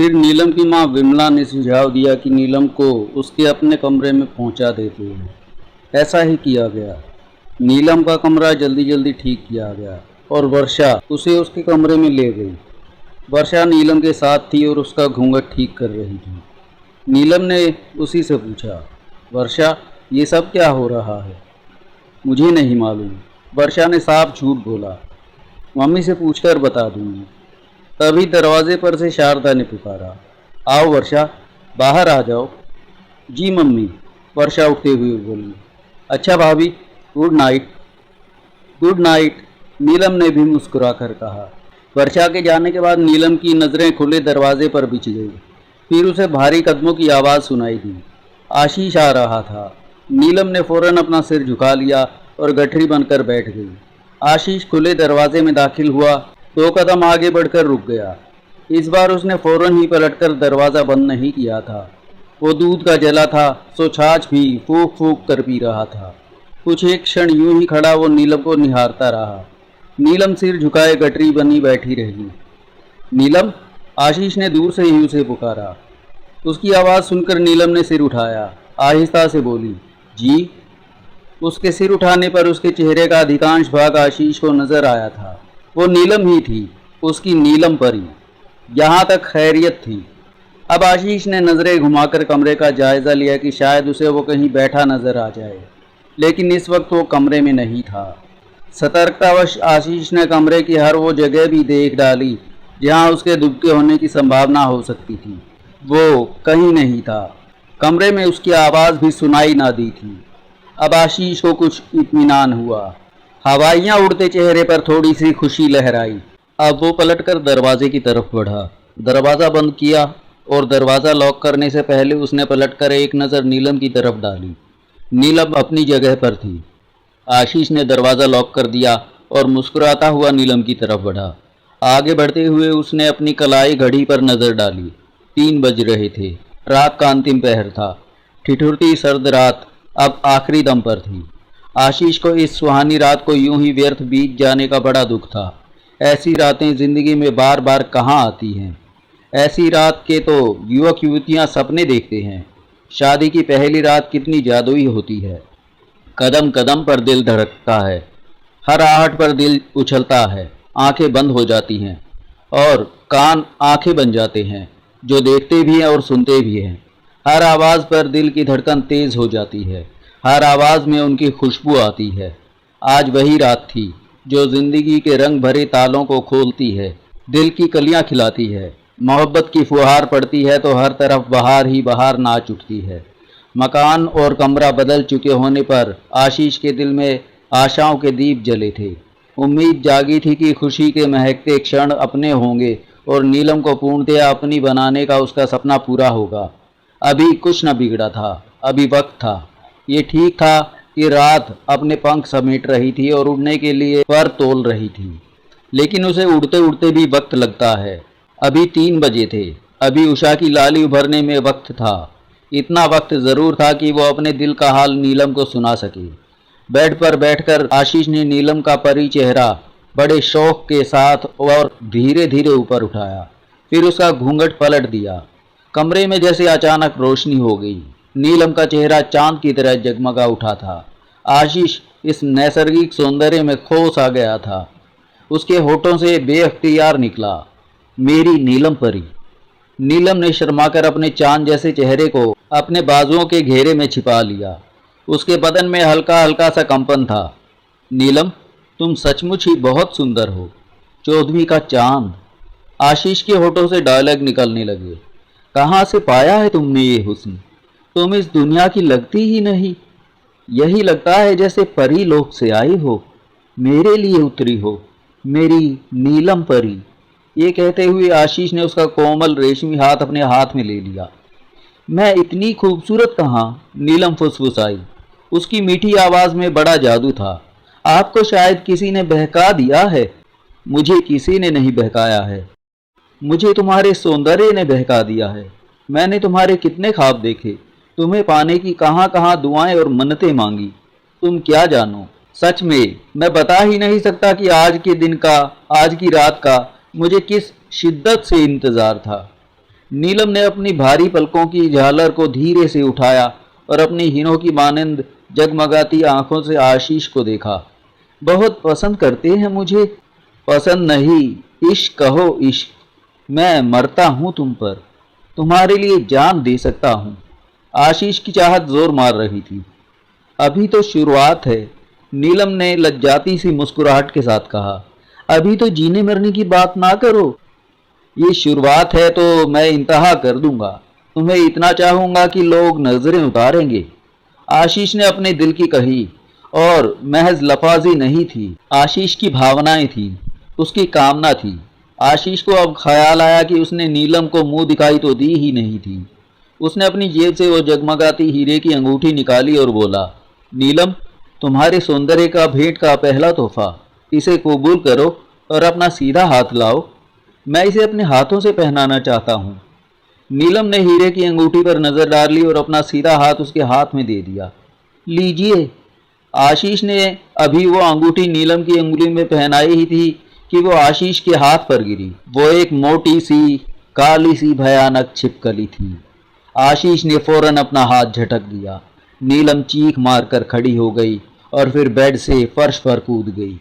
फिर नीलम की माँ विमला ने सुझाव दिया कि नीलम को उसके अपने कमरे में पहुंचा देते हैं। ऐसा ही किया गया। नीलम का कमरा जल्दी जल्दी ठीक किया गया और वर्षा उसे उसके कमरे में ले गई। वर्षा नीलम के साथ थी और उसका घूंघट ठीक कर रही थी। नीलम ने उसी से पूछा, वर्षा, ये सब क्या हो रहा है? मुझे नहीं मालूम, वर्षा ने साफ झूठ बोला। मम्मी से पूछकर बता दूंगी। तभी दरवाजे पर से शारदा ने पुकारा, आओ वर्षा, बाहर आ जाओ। जी मम्मी, वर्षा उठते हुए बोली। अच्छा भाभी, गुड नाइट। गुड नाइट, नीलम ने भी मुस्कुराकर कहा। वर्षा के जाने के बाद नीलम की नज़रें खुले दरवाजे पर बिछ गई। फिर उसे भारी कदमों की आवाज़ सुनाई दी। आशीष आ रहा था। नीलम ने फौरन अपना सिर झुका लिया और गठरी बनकर बैठ गई। आशीष खुले दरवाजे में दाखिल हुआ, 2 कदम आगे बढ़कर रुक गया। इस बार उसने फौरन ही पलटकर दरवाज़ा बंद नहीं किया था। वो दूध का जला था, सो छाछ भी फूंक फूंक कर पी रहा था। कुछ एक क्षण यूं ही खड़ा वो नीलम को निहारता रहा। नीलम सिर झुकाए गठरी बनी बैठी रही। नीलम, आशीष ने दूर से ही उसे पुकारा। उसकी आवाज़ सुनकर नीलम ने सिर उठाया। आहिस्ता से बोली, जी। उसके सिर उठाने पर उसके चेहरे का अधिकांश भाग आशीष को नजर आया था। वो नीलम ही थी, उसकी नीलम परी। यहाँ तक खैरियत थी। अब आशीष ने नज़रें घुमाकर कमरे का जायज़ा लिया कि शायद उसे वो कहीं बैठा नजर आ जाए, लेकिन इस वक्त वो कमरे में नहीं था। सतर्कतावश आशीष ने कमरे की हर वो जगह भी देख डाली जहाँ उसके दुबके होने की संभावना हो सकती थी। वो कहीं नहीं था। कमरे में उसकी आवाज़ भी सुनाई ना दी थी। अब आशीष को कुछ इत्मीनान हुआ। हवाइयाँ उड़ते चेहरे पर थोड़ी सी खुशी लहराई। अब वो पलटकर दरवाजे की तरफ बढ़ा, दरवाज़ा बंद किया और दरवाज़ा लॉक करने से पहले उसने पलटकर एक नज़र नीलम की तरफ डाली। नीलम अपनी जगह पर थी। आशीष ने दरवाज़ा लॉक कर दिया और मुस्कुराता हुआ नीलम की तरफ बढ़ा। आगे बढ़ते हुए उसने अपनी कलाई घड़ी पर नज़र डाली। 3 बज रहे थे। रात का अंतिम पहर था। ठिठुरती सर्द रात अब आखिरी दम पर थी। आशीष को इस सुहानी रात को यूं ही व्यर्थ बीत जाने का बड़ा दुख था। ऐसी रातें ज़िंदगी में बार बार कहाँ आती हैं। ऐसी रात के तो युवक युवतियाँ सपने देखते हैं। शादी की पहली रात कितनी जादुई होती है। कदम कदम पर दिल धड़कता है, हर आहट पर दिल उछलता है, आंखें बंद हो जाती हैं और कान आंखें बन जाते हैं, जो देखते भी हैं और सुनते भी हैं। हर आवाज़ पर दिल की धड़कन तेज़ हो जाती है, हर आवाज़ में उनकी खुशबू आती है। आज वही रात थी जो ज़िंदगी के रंग भरे तालों को खोलती है, दिल की कलियां खिलाती है। मोहब्बत की फुहार पड़ती है तो हर तरफ बहार ही बहार नाच उठती है। मकान और कमरा बदल चुके होने पर आशीष के दिल में आशाओं के दीप जले थे। उम्मीद जागी थी कि खुशी के महकते क्षण अपने होंगे और नीलम को पूर्णतया अपनी बनाने का उसका सपना पूरा होगा। अभी कुछ न बिगड़ा था, अभी वक्त था। ये ठीक था कि रात अपने पंख समेट रही थी और उड़ने के लिए पर तोल रही थी, लेकिन उसे उड़ते उड़ते भी वक्त लगता है। अभी 3 बजे थे। अभी उषा की लाली उभरने में वक्त था। इतना वक्त ज़रूर था कि वो अपने दिल का हाल नीलम को सुना सके। बेड पर बैठकर आशीष ने नीलम का परी चेहरा बड़े शौक के साथ और धीरे धीरे ऊपर उठाया। फिर उसका घूंघट पलट दिया। कमरे में जैसे अचानक रोशनी हो गई। नीलम का चेहरा चांद की तरह जगमगा उठा था। आशीष इस नैसर्गिक सौंदर्य में खो सा गया था। उसके होठों से बेअख्तियार निकला, मेरी नीलम परी। नीलम ने शर्माकर अपने चांद जैसे चेहरे को अपने बाजुओं के घेरे में छिपा लिया। उसके बदन में हल्का हल्का सा कंपन था। नीलम, तुम सचमुच ही बहुत सुंदर हो, चौदहवीं का चांद। आशीष के होठों से डायलॉग निकलने लगे। कहाँ से पाया है तुमने ये हुस्न? तुम इस दुनिया की लगती ही नहीं। यही लगता है जैसे परी लोक से आई हो, मेरे लिए उतरी हो, मेरी नीलम परी। ये कहते हुए आशीष ने उसका कोमल रेशमी हाथ अपने हाथ में ले लिया। मैं इतनी खूबसूरत कहाँ? नीलम फुसफुसाई। उसकी मीठी आवाज़ में बड़ा जादू था। आपको शायद किसी ने बहका दिया है। मुझे किसी ने नहीं बहकाया है, मुझे तुम्हारे सौंदर्य ने बहका दिया है। मैंने तुम्हारे कितने ख्वाब देखे, तुम्हें पाने की कहाँ कहाँ दुआएं और मन्नतें मांगी। तुम क्या जानो, सच में मैं बता ही नहीं सकता कि आज के दिन का, आज की रात का मुझे किस शिद्दत से इंतज़ार था। नीलम ने अपनी भारी पलकों की झालर को धीरे से उठाया और अपनी हीरों की मानंद जगमगाती आंखों से आशीष को देखा। बहुत पसंद करते हैं मुझे? पसंद नहीं, इश्क कहो इश्क। मैं मरता हूं तुम पर, तुम्हारे लिए जान दे सकता हूं। आशीष की चाहत जोर मार रही थी। अभी तो शुरुआत है, नीलम ने लज्जाती सी मुस्कुराहट के साथ कहा। अभी तो जीने मरने की बात ना करो। ये शुरुआत है तो मैं इंतहा कर दूंगा। तुम्हें इतना चाहूंगा कि लोग नजरें उतारेंगे। आशीष ने अपने दिल की कही, और महज लफाजी नहीं थी, आशीष की भावनाएं थी, उसकी कामना थी। आशीष को अब ख्याल आया कि उसने नीलम को मुंह दिखाई तो दी ही नहीं थी। उसने अपनी जेब से वो जगमगाती हीरे की अंगूठी निकाली और बोला, नीलम, तुम्हारे सौंदर्य का भेंट का पहला तोहफा, इसे कबूल करो और अपना सीधा हाथ लाओ। मैं इसे अपने हाथों से पहनाना चाहता हूँ। नीलम ने हीरे की अंगूठी पर नजर डाली और अपना सीधा हाथ उसके हाथ में दे दिया। लीजिए। आशीष ने अभी वो अंगूठी नीलम की अंगुली में पहनाई ही थी कि वो आशीष के हाथ पर गिरी। वो एक मोटी सी काली सी भयानक छिपकली थी। आशीष ने फौरन अपना हाथ झटक दिया। नीलम चीख मारकर खड़ी हो गई और फिर बेड से फर्श पर कूद गई।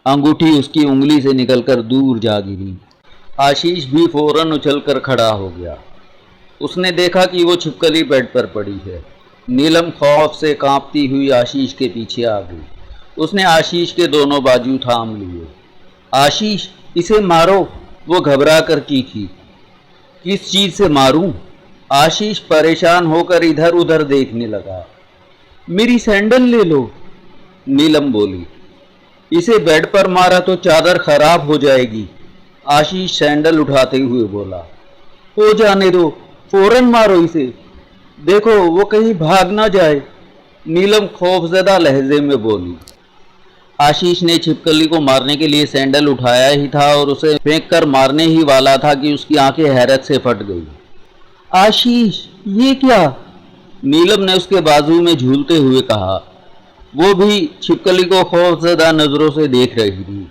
अंगूठी उसकी उंगली से निकलकर दूर जा गिरी। आशीष भी फौरन उछलकर खड़ा हो गया। उसने देखा कि वो छिपकली बेड पर पड़ी है। नीलम खौफ से कांपती हुई आशीष के पीछे आ गई। उसने आशीष के दोनों बाजू थाम लिए। आशीष, इसे मारो, वो घबरा कर चीखी। किस चीज से मारूं? आशीष परेशान होकर इधर उधर देखने लगा। मेरी सैंडल ले लो, नीलम बोली। इसे बेड पर मारा तो चादर खराब हो जाएगी, आशीष सैंडल उठाते हुए बोला। हो जाने दो, फौरन मारो इसे, देखो वो कहीं भाग ना जाए, नीलम खौफजदा लहजे में बोली। आशीष ने छिपकली को मारने के लिए सैंडल उठाया ही था और उसे फेंक कर मारने ही वाला था कि उसकी आंखें हैरत से फट गई। आशीष, ये क्या? नीलम ने उसके बाजू में झूलते हुए कहा। वो भी छिपकली को खौफजदा नजरों से देख रही थी।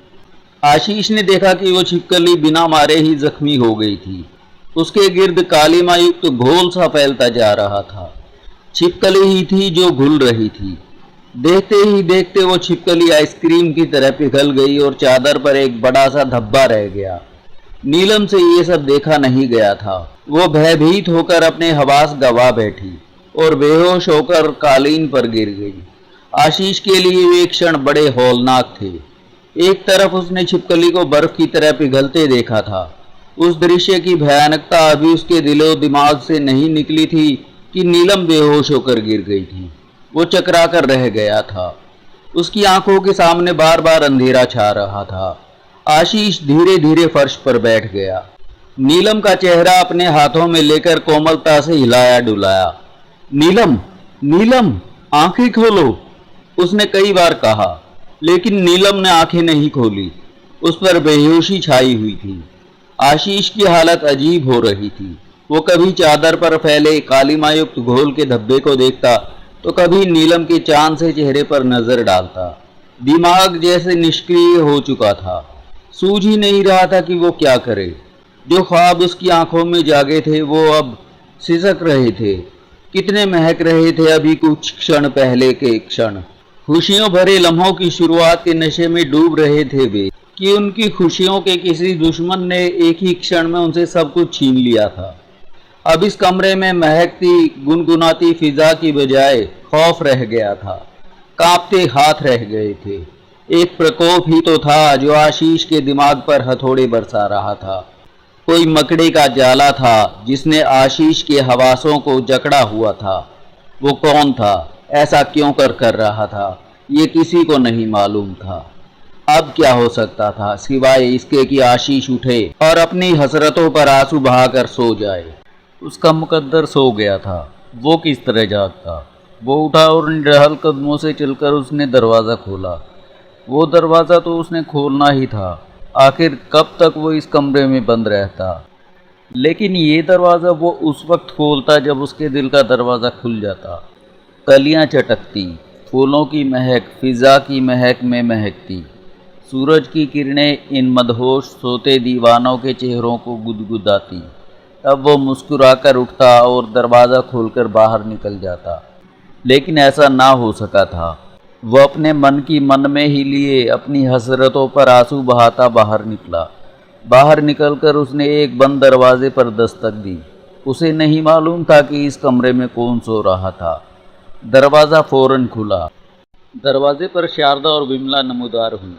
आशीष ने देखा कि वो छिपकली बिना मारे ही जख्मी हो गई थी। उसके गिर्द कालीमा युक्त घोल सा फैलता जा रहा था। छिपकली ही थी जो घुल रही थी। देखते ही देखते वो छिपकली आइसक्रीम की तरह पिघल गई और चादर पर एक बड़ा सा धब्बा रह गया। नीलम से ये सब देखा नहीं गया था। वो भयभीत होकर अपने हवास गवा बैठी और बेहोश होकर कालीन पर गिर गई। आशीष के लिए वे क्षण बड़े हौलनाक थे। एक तरफ उसने छिपकली को बर्फ की तरह पिघलते देखा था। उस दृश्य की भयानकता अभी उसके दिलो दिमाग से नहीं निकली थी कि नीलम बेहोश होकर गिर गई थी। वो चकरा कर रह गया था। उसकी आंखों के सामने बार बार अंधेरा छा रहा था। आशीष धीरे धीरे फर्श पर बैठ गया। नीलम का चेहरा अपने हाथों में लेकर कोमलता से हिलाया डुलाया। नीलम, नीलम, आंखें खोलो, उसने कई बार कहा, लेकिन नीलम ने आंखें नहीं खोली। उस पर बेहोशी छाई हुई थी। आशीष की हालत अजीब हो रही थी। वो कभी चादर पर फैले कालीमायुक्त घोल के धब्बे को देखता तो कभी नीलम के चांद से चेहरे पर नजर डालता। दिमाग जैसे निष्क्रिय हो चुका था। सूझ ही नहीं रहा था कि वो क्या करे। जो ख्वाब उसकी आंखों में जागे थे वो अब सिसक रहे थे। कितने महक रहे थे अभी कुछ क्षण पहले के क्षण। खुशियों भरे लम्हों की शुरुआत के नशे में डूब रहे थे वे कि उनकी खुशियों के किसी दुश्मन ने एक ही क्षण में उनसे सब कुछ छीन लिया था। अब इस कमरे में महकती गुनगुनाती फिजा की बजाय खौफ रह गया था। कांपते हाथ रह गए थे। एक प्रकोप ही तो था जो आशीष के दिमाग पर हथौड़े बरसा रहा था। कोई मकड़ी का जाला था जिसने आशीष के हवासों को जकड़ा हुआ था। वो कौन था? ऐसा क्यों कर रहा था? ये किसी को नहीं मालूम था। अब क्या हो सकता था सिवाय इसके कि आशीष उठे और अपनी हसरतों पर आंसू बहाकर सो जाए। उसका मुकद्दर सो गया था। वो किस तरह जागता? वो उठा और निडर कदमों से चलकर उसने दरवाज़ा खोला। वो दरवाज़ा तो उसने खोलना ही था। आखिर कब तक वो इस कमरे में बंद रहता? लेकिन ये दरवाज़ा वो उस वक्त खोलता जब उसके दिल का दरवाज़ा खुल जाता। कलियां चटकती, फूलों की महक फिजा की महक में महकती। सूरज की किरणें इन मदहोश सोते दीवानों के चेहरों को गुदगुदाती। अब वो मुस्कुराकर उठता और दरवाज़ा खोलकर बाहर निकल जाता, लेकिन ऐसा ना हो सका था। वो अपने मन की मन में ही लिए अपनी हसरतों पर आंसू बहाता बाहर निकला। बाहर निकलकर उसने एक बंद दरवाजे पर दस्तक दी। उसे नहीं मालूम था कि इस कमरे में कौन सो रहा था। दरवाज़ा फौरन खुला। दरवाजे पर शारदा और विमला नमूदार हुई।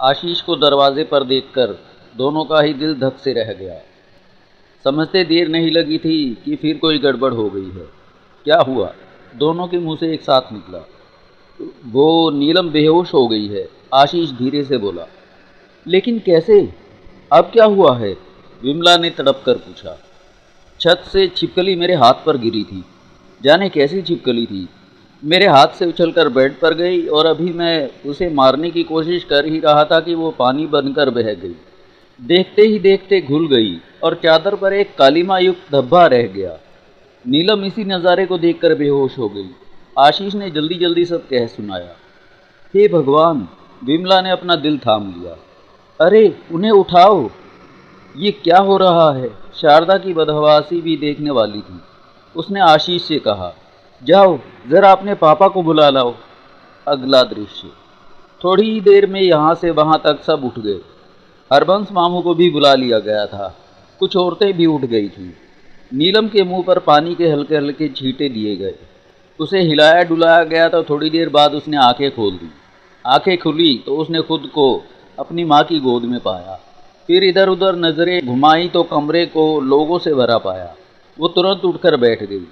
आशीष को दरवाजे पर देखकर दोनों का ही दिल धक से रह गया। समझते देर नहीं लगी थी कि फिर कोई गड़बड़ हो गई है। क्या हुआ? दोनों के मुंह से एक साथ निकला। वो नीलम बेहोश हो गई है, आशीष धीरे से बोला। लेकिन कैसे? अब क्या हुआ है? विमला ने तड़प कर पूछा। छत से छिपकली मेरे हाथ पर गिरी थी। जाने कैसी छिपकली थी, मेरे हाथ से उछलकर बेड पर गई और अभी मैं उसे मारने की कोशिश कर ही रहा था कि वो पानी बनकर बह गई। देखते ही देखते घुल गई और चादर पर एक कालीमा युक्त धब्बा रह गया। नीलम इसी नज़ारे को देखकर बेहोश हो गई। आशीष ने जल्दी जल्दी सब कह सुनाया। हे भगवान! विमला ने अपना दिल थाम लिया। अरे उन्हें उठाओ, ये क्या हो रहा है? शारदा की बदहवासी भी देखने वाली थी। उसने आशीष से कहा, जाओ ज़रा अपने पापा को बुला लाओ। अगला दृश्य। थोड़ी ही देर में यहाँ से वहाँ तक सब उठ गए। हरबंस मामू को भी बुला लिया गया था। कुछ औरतें भी उठ गई थीं। नीलम के मुंह पर पानी के हल्के हल्के छींटे दिए गए। उसे हिलाया डुलाया गया तो थोड़ी देर बाद उसने आंखें खोल दी। आंखें खुली तो उसने खुद को अपनी माँ की गोद में पाया। फिर इधर उधर नज़रें घुमाई तो कमरे को लोगों से भरा पाया। वो तुरंत उठकर बैठ गई।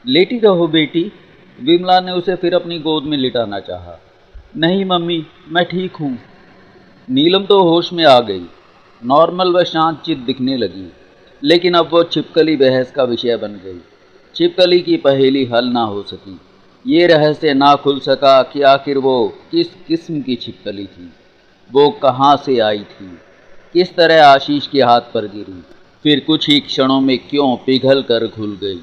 लेटी रहो बेटी। विमला ने उसे फिर अपनी गोद में लिटाना चाहा। नहीं मम्मी, मैं ठीक हूँ। नीलम तो होश में आ गई। नॉर्मल व शांत चित दिखने लगी। लेकिन अब वो छिपकली बहस का विषय बन गई। छिपकली की पहेली हल ना हो सकी। ये रहस्य ना खुल सका कि आखिर वो किस किस्म की छिपकली थी, वो कहाँ से आई थी, किस तरह आशीष के हाथ पर गिरी, फिर कुछ ही क्षणों में क्यों पिघल कर घुल गई।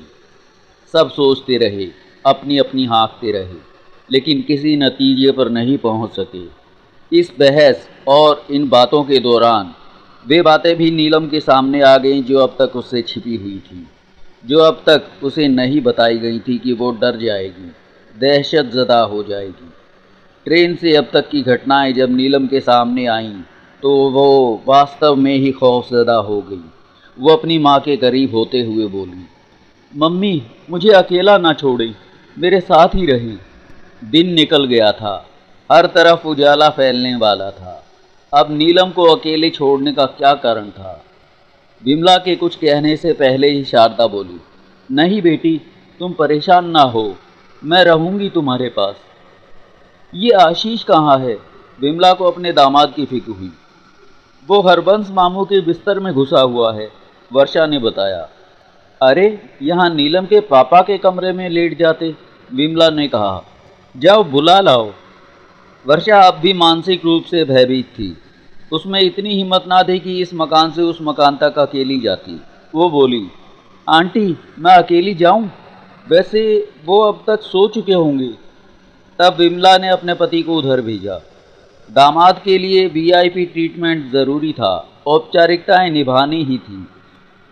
सब सोचते रहे, अपनी अपनी हाँकते रहे, लेकिन किसी नतीजे पर नहीं पहुंच सके। इस बहस और इन बातों के दौरान वे बातें भी नीलम के सामने आ गईं जो अब तक उससे छिपी हुई थी, जो अब तक उसे नहीं बताई गई थी कि वो डर जाएगी, दहशत ज़दा हो जाएगी। ट्रेन से अब तक की घटनाएं जब नीलम के सामने आईं तो वो वास्तव में ही खौफज़दा हो गई। वो अपनी माँ के करीब होते हुए बोली, मम्मी मुझे अकेला ना छोड़ें, मेरे साथ ही रहें। दिन निकल गया था, हर तरफ उजाला फैलने वाला था। अब नीलम को अकेले छोड़ने का क्या कारण था? विमला के कुछ कहने से पहले ही शारदा बोली, नहीं बेटी, तुम परेशान ना हो, मैं रहूँगी तुम्हारे पास। ये आशीष कहाँ है? विमला को अपने दामाद की फिक्र हुई। वो हरबंस मामू के बिस्तर में घुसा हुआ है, वर्षा ने बताया। अरे यहाँ नीलम के पापा के कमरे में लेट जाते, विमला ने कहा। जाओ बुला लाओ। वर्षा अब भी मानसिक रूप से भयभीत थी। उसमें इतनी हिम्मत ना थी कि इस मकान से उस मकान तक अकेली जाती। वो बोली, आंटी मैं अकेली जाऊं? वैसे वो अब तक सो चुके होंगे। तब विमला ने अपने पति को उधर भेजा। दामाद के लिए वीआईपी ट्रीटमेंट ज़रूरी था, औपचारिकताएं निभानी ही थी।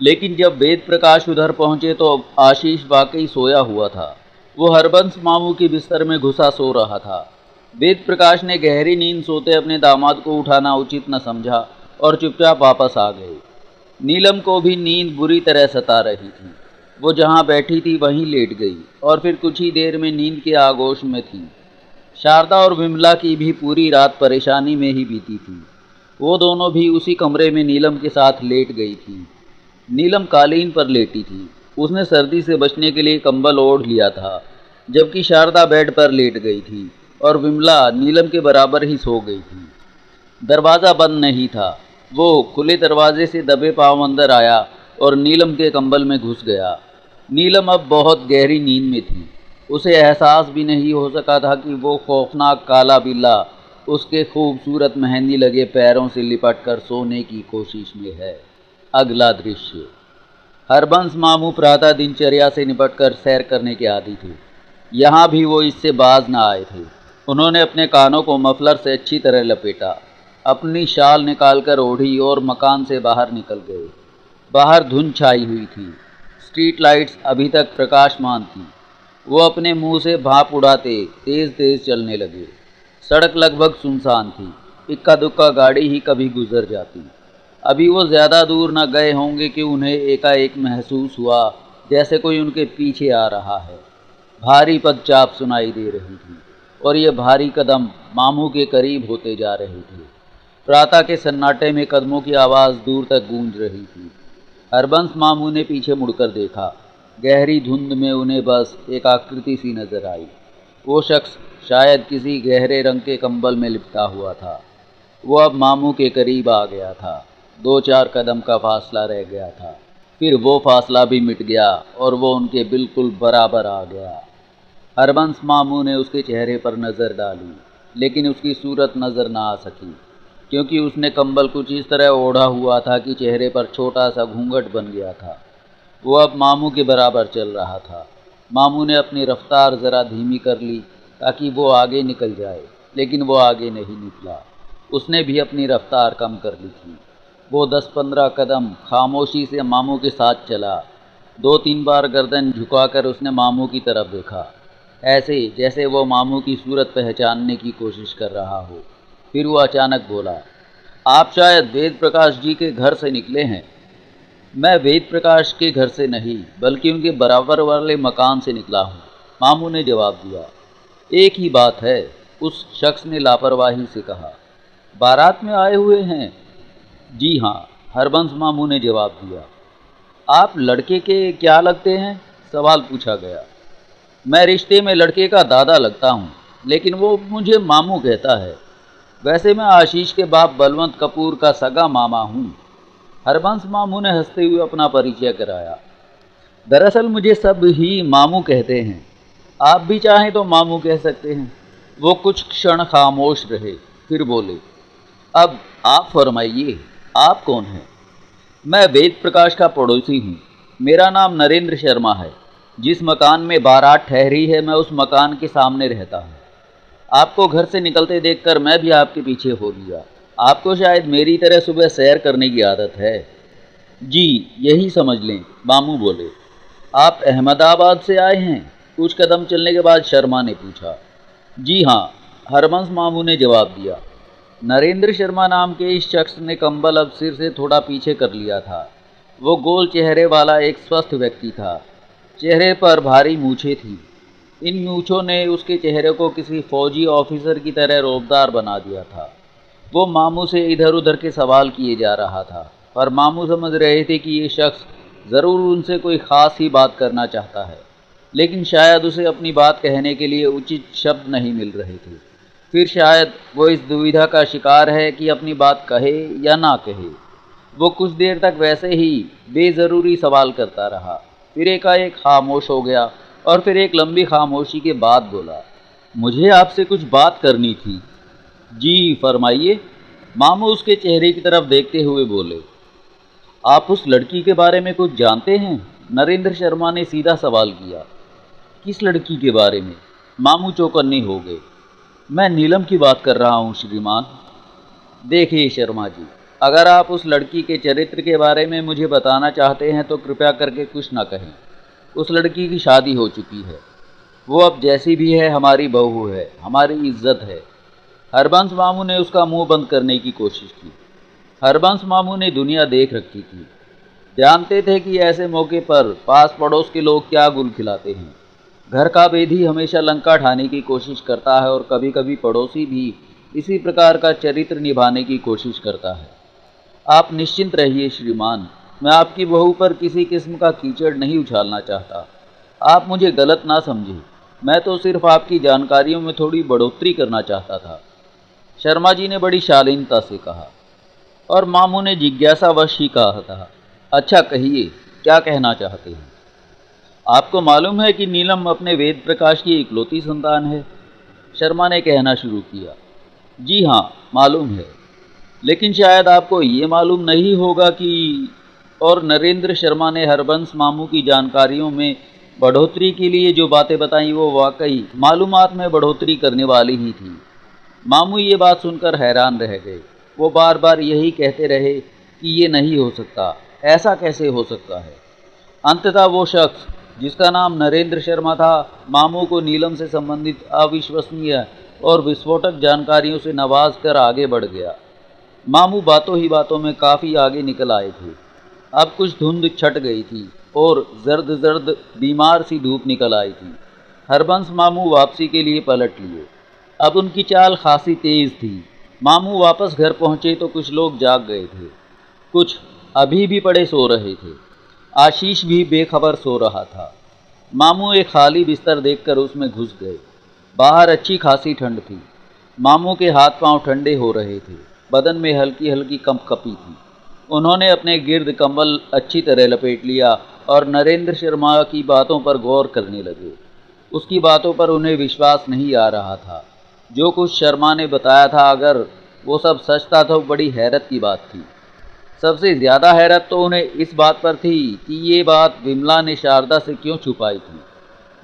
लेकिन जब वेद प्रकाश उधर पहुंचे तो आशीष वाकई सोया हुआ था। वो हरबंस मामू के बिस्तर में घुसा सो रहा था। वेद प्रकाश ने गहरी नींद सोते अपने दामाद को उठाना उचित न समझा और चुपचाप वापस आ गए। नीलम को भी नींद बुरी तरह सता रही थी। वो जहाँ बैठी थी वहीं लेट गई और फिर कुछ ही देर में नींद के आगोश में थी। शारदा और विमला की भी पूरी रात परेशानी में ही बीती थी। वो दोनों भी उसी कमरे में नीलम के साथ लेट गई थी। नीलम कालीन पर लेटी थी। उसने सर्दी से बचने के लिए कंबल ओढ़ लिया था, जबकि शारदा बेड पर लेट गई थी और विमला नीलम के बराबर ही सो गई थी। दरवाज़ा बंद नहीं था। वो खुले दरवाजे से दबे पांव अंदर आया और नीलम के कंबल में घुस गया। नीलम अब बहुत गहरी नींद में थी। उसे एहसास भी नहीं हो सका था कि वो खौफनाक काला बिल्ला उसके खूबसूरत मेहंदी लगे पैरों से लिपट कर सोने की कोशिश में है। अगला दृश्य। हरबंस मामू प्रातः दिनचर्या से निपटकर सैर करने के आदी थे। यहाँ भी वो इससे बाज न आए थे। उन्होंने अपने कानों को मफलर से अच्छी तरह लपेटा, अपनी शाल निकालकर ओढ़ी और मकान से बाहर निकल गए। बाहर धुंध छाई हुई थी। स्ट्रीट लाइट्स अभी तक प्रकाशमान थी। वो अपने मुंह से भाप उड़ाते तेज तेज चलने लगे। सड़क लगभग सुनसान थी। इक्का दुक्का गाड़ी ही कभी गुजर जाती। अभी वो ज़्यादा दूर न गए होंगे कि उन्हें एकाएक महसूस हुआ जैसे कोई उनके पीछे आ रहा है। भारी पदचाप सुनाई दे रही थी और ये भारी कदम मामू के करीब होते जा रहे थे। प्रातः के सन्नाटे में कदमों की आवाज़ दूर तक गूंज रही थी। हरबंस मामू ने पीछे मुड़कर देखा। गहरी धुंध में उन्हें बस एक आकृति सी नजर आई। वो शख्स शायद किसी गहरे रंग के कंबल में लिपटा हुआ था। वो अब मामू के करीब आ गया था। 2-4 कदम का फासला रह गया था। फिर वो फासला भी मिट गया और वो उनके बिल्कुल बराबर आ गया। हरबंस मामू ने उसके चेहरे पर नज़र डाली, लेकिन उसकी सूरत नज़र ना आ सकी, क्योंकि उसने कंबल कुछ इस तरह ओढ़ा हुआ था कि चेहरे पर छोटा सा घूंघट बन गया था। वो अब मामू के बराबर चल रहा था। मामू ने अपनी रफ्तार ज़रा धीमी कर ली ताकि वो आगे निकल जाए, लेकिन वो आगे नहीं निकला। उसने भी अपनी रफ्तार कम कर ली थी। वो 10-15 कदम खामोशी से मामू के साथ चला। 2-3 बार गर्दन झुकाकर उसने मामू की तरफ देखा, ऐसे जैसे वो मामू की सूरत पहचानने की कोशिश कर रहा हो। फिर वो अचानक बोला, आप शायद वेद प्रकाश जी के घर से निकले हैं। मैं वेद प्रकाश के घर से नहीं, बल्कि उनके बराबर वाले मकान से निकला हूँ, मामू ने जवाब दिया। एक ही बात है, उस शख्स ने लापरवाही से कहा। बारात में आए हुए हैं? जी हाँ, हरबंस मामू ने जवाब दिया। आप लड़के के क्या लगते हैं? सवाल पूछा गया। मैं रिश्ते में लड़के का दादा लगता हूँ, लेकिन वो मुझे मामू कहता है। वैसे मैं आशीष के बाप बलवंत कपूर का सगा मामा हूँ। हरबंस मामू ने हंसते हुए अपना परिचय कराया। दरअसल मुझे सब ही मामू कहते हैं। आप भी चाहें तो मामू कह सकते हैं। वो कुछ क्षण खामोश रहे, फिर बोले, अब आप फरमाइए, आप कौन हैं? मैं वेद प्रकाश का पड़ोसी हूँ। मेरा नाम नरेंद्र शर्मा है। जिस मकान में बारात ठहरी है, मैं उस मकान के सामने रहता हूँ। आपको घर से निकलते देखकर मैं भी आपके पीछे हो लिया। आपको शायद मेरी तरह सुबह सैर करने की आदत है। जी, यही समझ लें, मामू बोले। आप अहमदाबाद से आए हैं? कुछ कदम चलने के बाद शर्मा ने पूछा। जी हाँ, हरबंस मामू ने जवाब दिया। नरेंद्र शर्मा नाम के इस शख्स ने कंबल अब सिर से थोड़ा पीछे कर लिया था। वो गोल चेहरे वाला एक स्वस्थ व्यक्ति था। चेहरे पर भारी मूछें थीं। इन मूछों ने उसके चेहरे को किसी फौजी ऑफिसर की तरह रौबदार बना दिया था। वो मामू से इधर उधर के सवाल किए जा रहा था, पर मामू समझ रहे थे कि ये शख्स ज़रूर उनसे कोई ख़ास ही बात करना चाहता है, लेकिन शायद उसे अपनी बात कहने के लिए उचित शब्द नहीं मिल रहे थे। फिर शायद वो इस दुविधा का शिकार है कि अपनी बात कहे या ना कहे। वो कुछ देर तक वैसे ही बेज़रूरी सवाल करता रहा, फिर एकाएक खामोश हो गया और फिर एक लंबी खामोशी के बाद बोला, मुझे आपसे कुछ बात करनी थी। जी फरमाइए, मामू उसके चेहरे की तरफ देखते हुए बोले। आप उस लड़की के बारे में कुछ जानते हैं? नरेंद्र शर्मा ने सीधा सवाल किया। किस लड़की के बारे में? मामू चौकन्ने हो गए। मैं नीलम की बात कर रहा हूँ श्रीमान। देखिए शर्मा जी, अगर आप उस लड़की के चरित्र के बारे में मुझे बताना चाहते हैं तो कृपया करके कुछ ना कहें। उस लड़की की शादी हो चुकी है। वो अब जैसी भी है हमारी बहू है, हमारी इज्जत है। हरबंस मामू ने उसका मुंह बंद करने की कोशिश की। हरबंस मामू ने दुनिया देख रखी थी। जानते थे कि ऐसे मौके पर पास पड़ोस के लोग क्या गुल खिलाते हैं। घर का बेदी हमेशा लंका ढाने की कोशिश करता है और कभी कभी पड़ोसी भी इसी प्रकार का चरित्र निभाने की कोशिश करता है। आप निश्चिंत रहिए श्रीमान, मैं आपकी बहू पर किसी किस्म का कीचड़ नहीं उछालना चाहता। आप मुझे गलत ना समझें, मैं तो सिर्फ आपकी जानकारियों में थोड़ी बढ़ोतरी करना चाहता था। शर्मा जी ने बड़ी शालीनता से कहा, और मामू ने जिज्ञासावश ही कहा था, अच्छा कहिए, क्या कहना चाहते हैं? आपको मालूम है कि नीलम अपने वेद प्रकाश की इकलौती संतान है? शर्मा ने कहना शुरू किया। जी हाँ, मालूम है, लेकिन शायद आपको ये मालूम नहीं होगा कि। और नरेंद्र शर्मा ने हरबंस मामू की जानकारियों में बढ़ोतरी के लिए जो बातें बताईं वो वाकई मालूमात में बढ़ोतरी करने वाली ही थी। मामू ये बात सुनकर हैरान रह गए। वो बार बार यही कहते रहे कि ये नहीं हो सकता, ऐसा कैसे हो सकता है? अंततः वो शख्स जिसका नाम नरेंद्र शर्मा था, मामू को नीलम से संबंधित अविश्वसनीय और विस्फोटक जानकारियों से नवाज कर आगे बढ़ गया। मामू बातों ही बातों में काफ़ी आगे निकल आए थे। अब कुछ धुंध छट गई थी और जर्द जर्द बीमार सी धूप निकल आई थी। हरबंस मामू वापसी के लिए पलट लिए। अब उनकी चाल खासी तेज थी। मामू वापस घर पहुंचे तो कुछ लोग जाग गए थे, कुछ अभी भी पड़े सो रहे थे। आशीष भी बेखबर सो रहा था। मामू एक खाली बिस्तर देखकर उसमें घुस गए। बाहर अच्छी खासी ठंड थी। मामू के हाथ पांव ठंडे हो रहे थे, बदन में हल्की हल्की कंपकपी थी। उन्होंने अपने गिर्द कंबल अच्छी तरह लपेट लिया और नरेंद्र शर्मा की बातों पर गौर करने लगे। उसकी बातों पर उन्हें विश्वास नहीं आ रहा था। जो कुछ शर्मा ने बताया था, अगर वो सब सच था तो बड़ी हैरत की बात थी। सबसे ज़्यादा हैरत तो उन्हें इस बात पर थी कि ये बात विमला ने शारदा से क्यों छुपाई थी।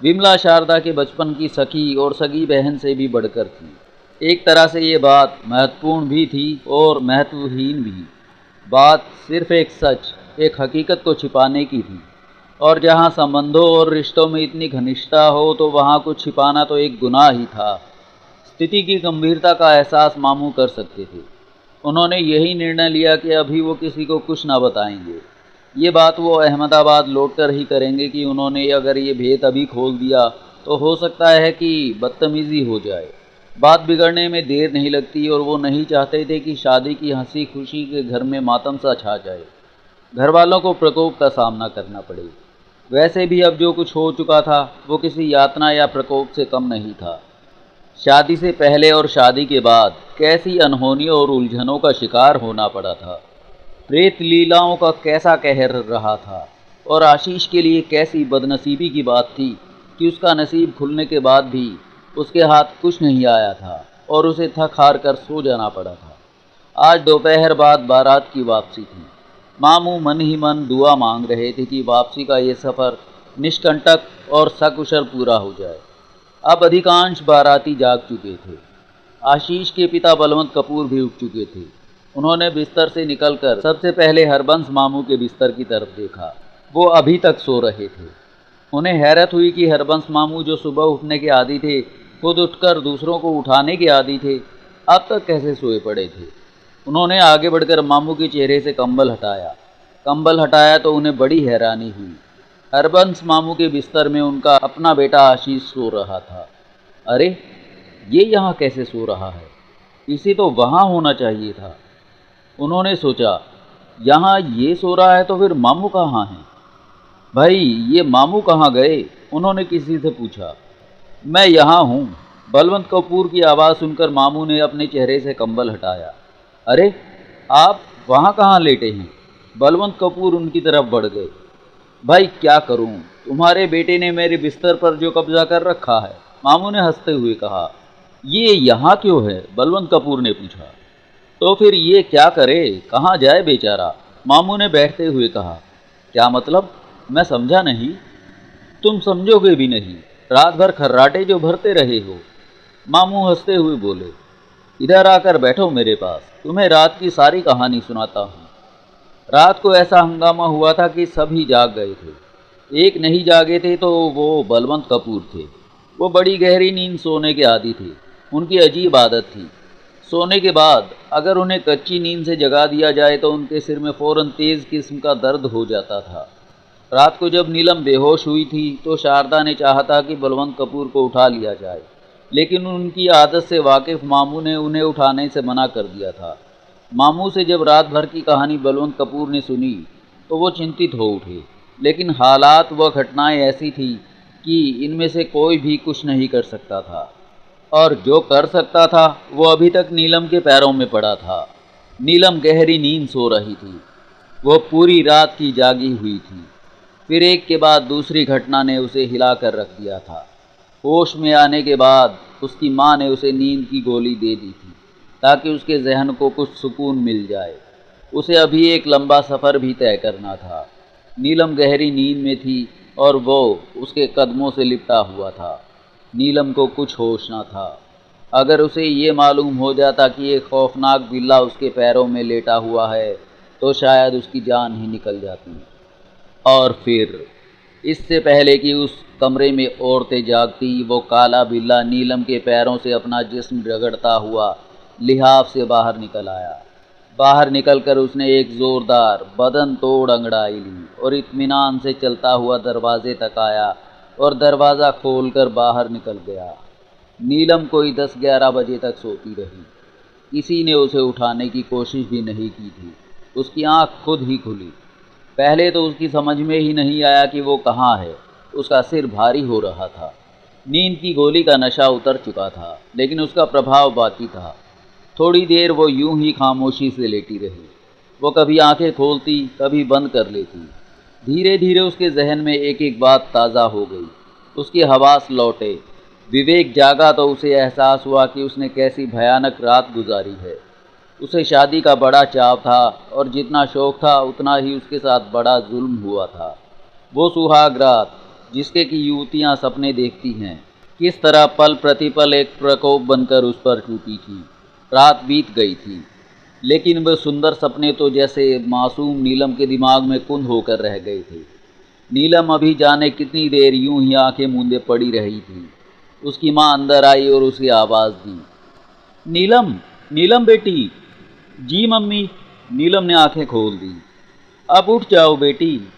विमला शारदा के बचपन की सखी और सगी बहन से भी बढ़कर थी। एक तरह से ये बात महत्वपूर्ण भी थी और महत्वहीन भी। बात सिर्फ एक सच, एक हकीकत को छिपाने की थी, और जहाँ संबंधों और रिश्तों में इतनी घनिष्ठता हो तो वहाँ कुछ छिपाना तो एक गुनाह ही था। स्थिति की गंभीरता का एहसास मामू कर सकते थे। उन्होंने यही निर्णय लिया कि अभी वो किसी को कुछ ना बताएंगे। ये बात वो अहमदाबाद लौटकर ही करेंगे कि उन्होंने अगर ये भेद अभी खोल दिया तो हो सकता है कि बदतमीज़ी हो जाए। बात बिगड़ने में देर नहीं लगती और वो नहीं चाहते थे कि शादी की हंसी खुशी के घर में मातम सा छा जाए, घर वालों को प्रकोप का सामना करना पड़े। वैसे भी अब जो कुछ हो चुका था वो किसी यातना या प्रकोप से कम नहीं था। शादी से पहले और शादी के बाद कैसी अनहोनियों और उलझनों का शिकार होना पड़ा था। प्रेत लीलाओं का कैसा कहर रहा था, और आशीष के लिए कैसी बदनसीबी की बात थी कि उसका नसीब खुलने के बाद भी उसके हाथ कुछ नहीं आया था और उसे थक हार कर सो जाना पड़ा था। आज दोपहर बाद बारात की वापसी थी। मामू मन ही मन दुआ मांग रहे थे कि वापसी का ये सफ़र निष्कंटक और सकुशल पूरा हो जाए। अब अधिकांश बाराती जाग चुके थे। आशीष के पिता बलवंत कपूर भी उठ चुके थे। उन्होंने बिस्तर से निकलकर सबसे पहले हरबंस मामू के बिस्तर की तरफ देखा। वो अभी तक सो रहे थे। उन्हें हैरत हुई कि हरबंस मामू जो सुबह उठने के आदी थे, खुद उठकर दूसरों को उठाने के आदी थे, अब तक कैसे सोए पड़े थे। उन्होंने आगे बढ़कर मामू के चेहरे से कंबल हटाया। कंबल हटाया तो उन्हें बड़ी हैरानी हुई। हरबंस मामू के बिस्तर में उनका अपना बेटा आशीष सो रहा था। अरे, ये यहाँ कैसे सो रहा है? इसे तो वहाँ होना चाहिए था। उन्होंने सोचा, यहाँ ये सो रहा है तो फिर मामू कहाँ हैं? भाई, ये मामू कहाँ गए? उन्होंने किसी से पूछा। मैं यहाँ हूँ। बलवंत कपूर की आवाज़ सुनकर मामू ने अपने चेहरे से कंबल हटाया। अरे, आप वहाँ कहाँ लेटे हैं? बलवंत कपूर उनकी तरफ बढ़ गए। भाई, क्या करूं, तुम्हारे बेटे ने मेरे बिस्तर पर जो कब्जा कर रखा है, मामू ने हंसते हुए कहा। ये यहाँ क्यों है? बलवंत कपूर ने पूछा। तो फिर ये क्या करे, कहाँ जाए बेचारा? मामू ने बैठते हुए कहा। क्या मतलब? मैं समझा नहीं। तुम समझोगे भी नहीं। रात भर खर्राटे जो भरते रहे हो। मामू हंसते हुए बोले। इधर आकर बैठो मेरे पास, तुम्हें रात की सारी कहानी सुनाता हूँ। रात को ऐसा हंगामा हुआ था कि सभी जाग गए थे। एक नहीं जागे थे तो वो बलवंत कपूर थे। वो बड़ी गहरी नींद सोने के आदी थे। उनकी अजीब आदत थी, सोने के बाद अगर उन्हें कच्ची नींद से जगा दिया जाए तो उनके सिर में फ़ौरन तेज़ किस्म का दर्द हो जाता था। रात को जब नीलम बेहोश हुई थी तो शारदा ने चाहा था कि बलवंत कपूर को उठा लिया जाए, लेकिन उनकी आदत से वाकिफ़ मामू ने उन्हें उठाने से मना कर दिया था। मामू से जब रात भर की कहानी बलवंत कपूर ने सुनी तो वो चिंतित हो उठे, लेकिन हालात व घटनाएं ऐसी थी कि इनमें से कोई भी कुछ नहीं कर सकता था, और जो कर सकता था वो अभी तक नीलम के पैरों में पड़ा था। नीलम गहरी नींद सो रही थी। वो पूरी रात की जागी हुई थी। फिर एक के बाद दूसरी घटना ने उसे हिला कर रख दिया था। होश में आने के बाद उसकी माँ ने उसे नींद की गोली दे दी थी ताकि उसके जहन को कुछ सुकून मिल जाए। उसे अभी एक लंबा सफ़र भी तय करना था। नीलम गहरी नींद में थी और वो उसके कदमों से लिपटा हुआ था। नीलम को कुछ होश न था। अगर उसे ये मालूम हो जाता कि एक खौफनाक बिल्ला उसके पैरों में लेटा हुआ है तो शायद उसकी जान ही निकल जाती। और फिर इससे पहले कि उस कमरे में औरतें जागती, वो काला बिल्ला नीलम के पैरों से अपना जिस्म रगड़ता हुआ लिहाफ से बाहर निकल आया। बाहर निकलकर उसने एक ज़ोरदार बदन तोड़ अंगड़ाई ली और इत्मीनान से चलता हुआ दरवाजे तक आया और दरवाज़ा खोलकर बाहर निकल गया। नीलम कोई 10-11 बजे तक सोती रही। किसी ने उसे उठाने की कोशिश भी नहीं की थी। उसकी आंख खुद ही खुली। पहले तो उसकी समझ में ही नहीं आया कि वो कहाँ है। उसका सिर भारी हो रहा था। नींद की गोली का नशा उतर चुका था, लेकिन उसका प्रभाव बाकी था। थोड़ी देर वो यूं ही खामोशी से लेटी रही। वो कभी आंखें खोलती, कभी बंद कर लेती। धीरे धीरे उसके जहन में एक एक बात ताज़ा हो गई। उसके हवास लौटे। विवेक जागा तो उसे एहसास हुआ कि उसने कैसी भयानक रात गुजारी है। उसे शादी का बड़ा चाव था और जितना शौक़ था उतना ही उसके साथ बड़ा जुल्म हुआ था। वो सुहाग रात जिसके कि युवतियाँ सपने देखती हैं, किस तरह पल प्रतिपल एक प्रकोप बनकर उस पर टूटी थी। रात बीत गई थी, लेकिन वह सुंदर सपने तो जैसे मासूम नीलम के दिमाग में कुंद होकर रह गए थे। नीलम अभी जाने कितनी देर यूं ही आंखें मूंदे पड़ी रही थी। उसकी माँ अंदर आई और उसे आवाज़ दी, नीलम, नीलम बेटी। जी मम्मी। नीलम ने आंखें खोल दी। अब उठ जाओ बेटी,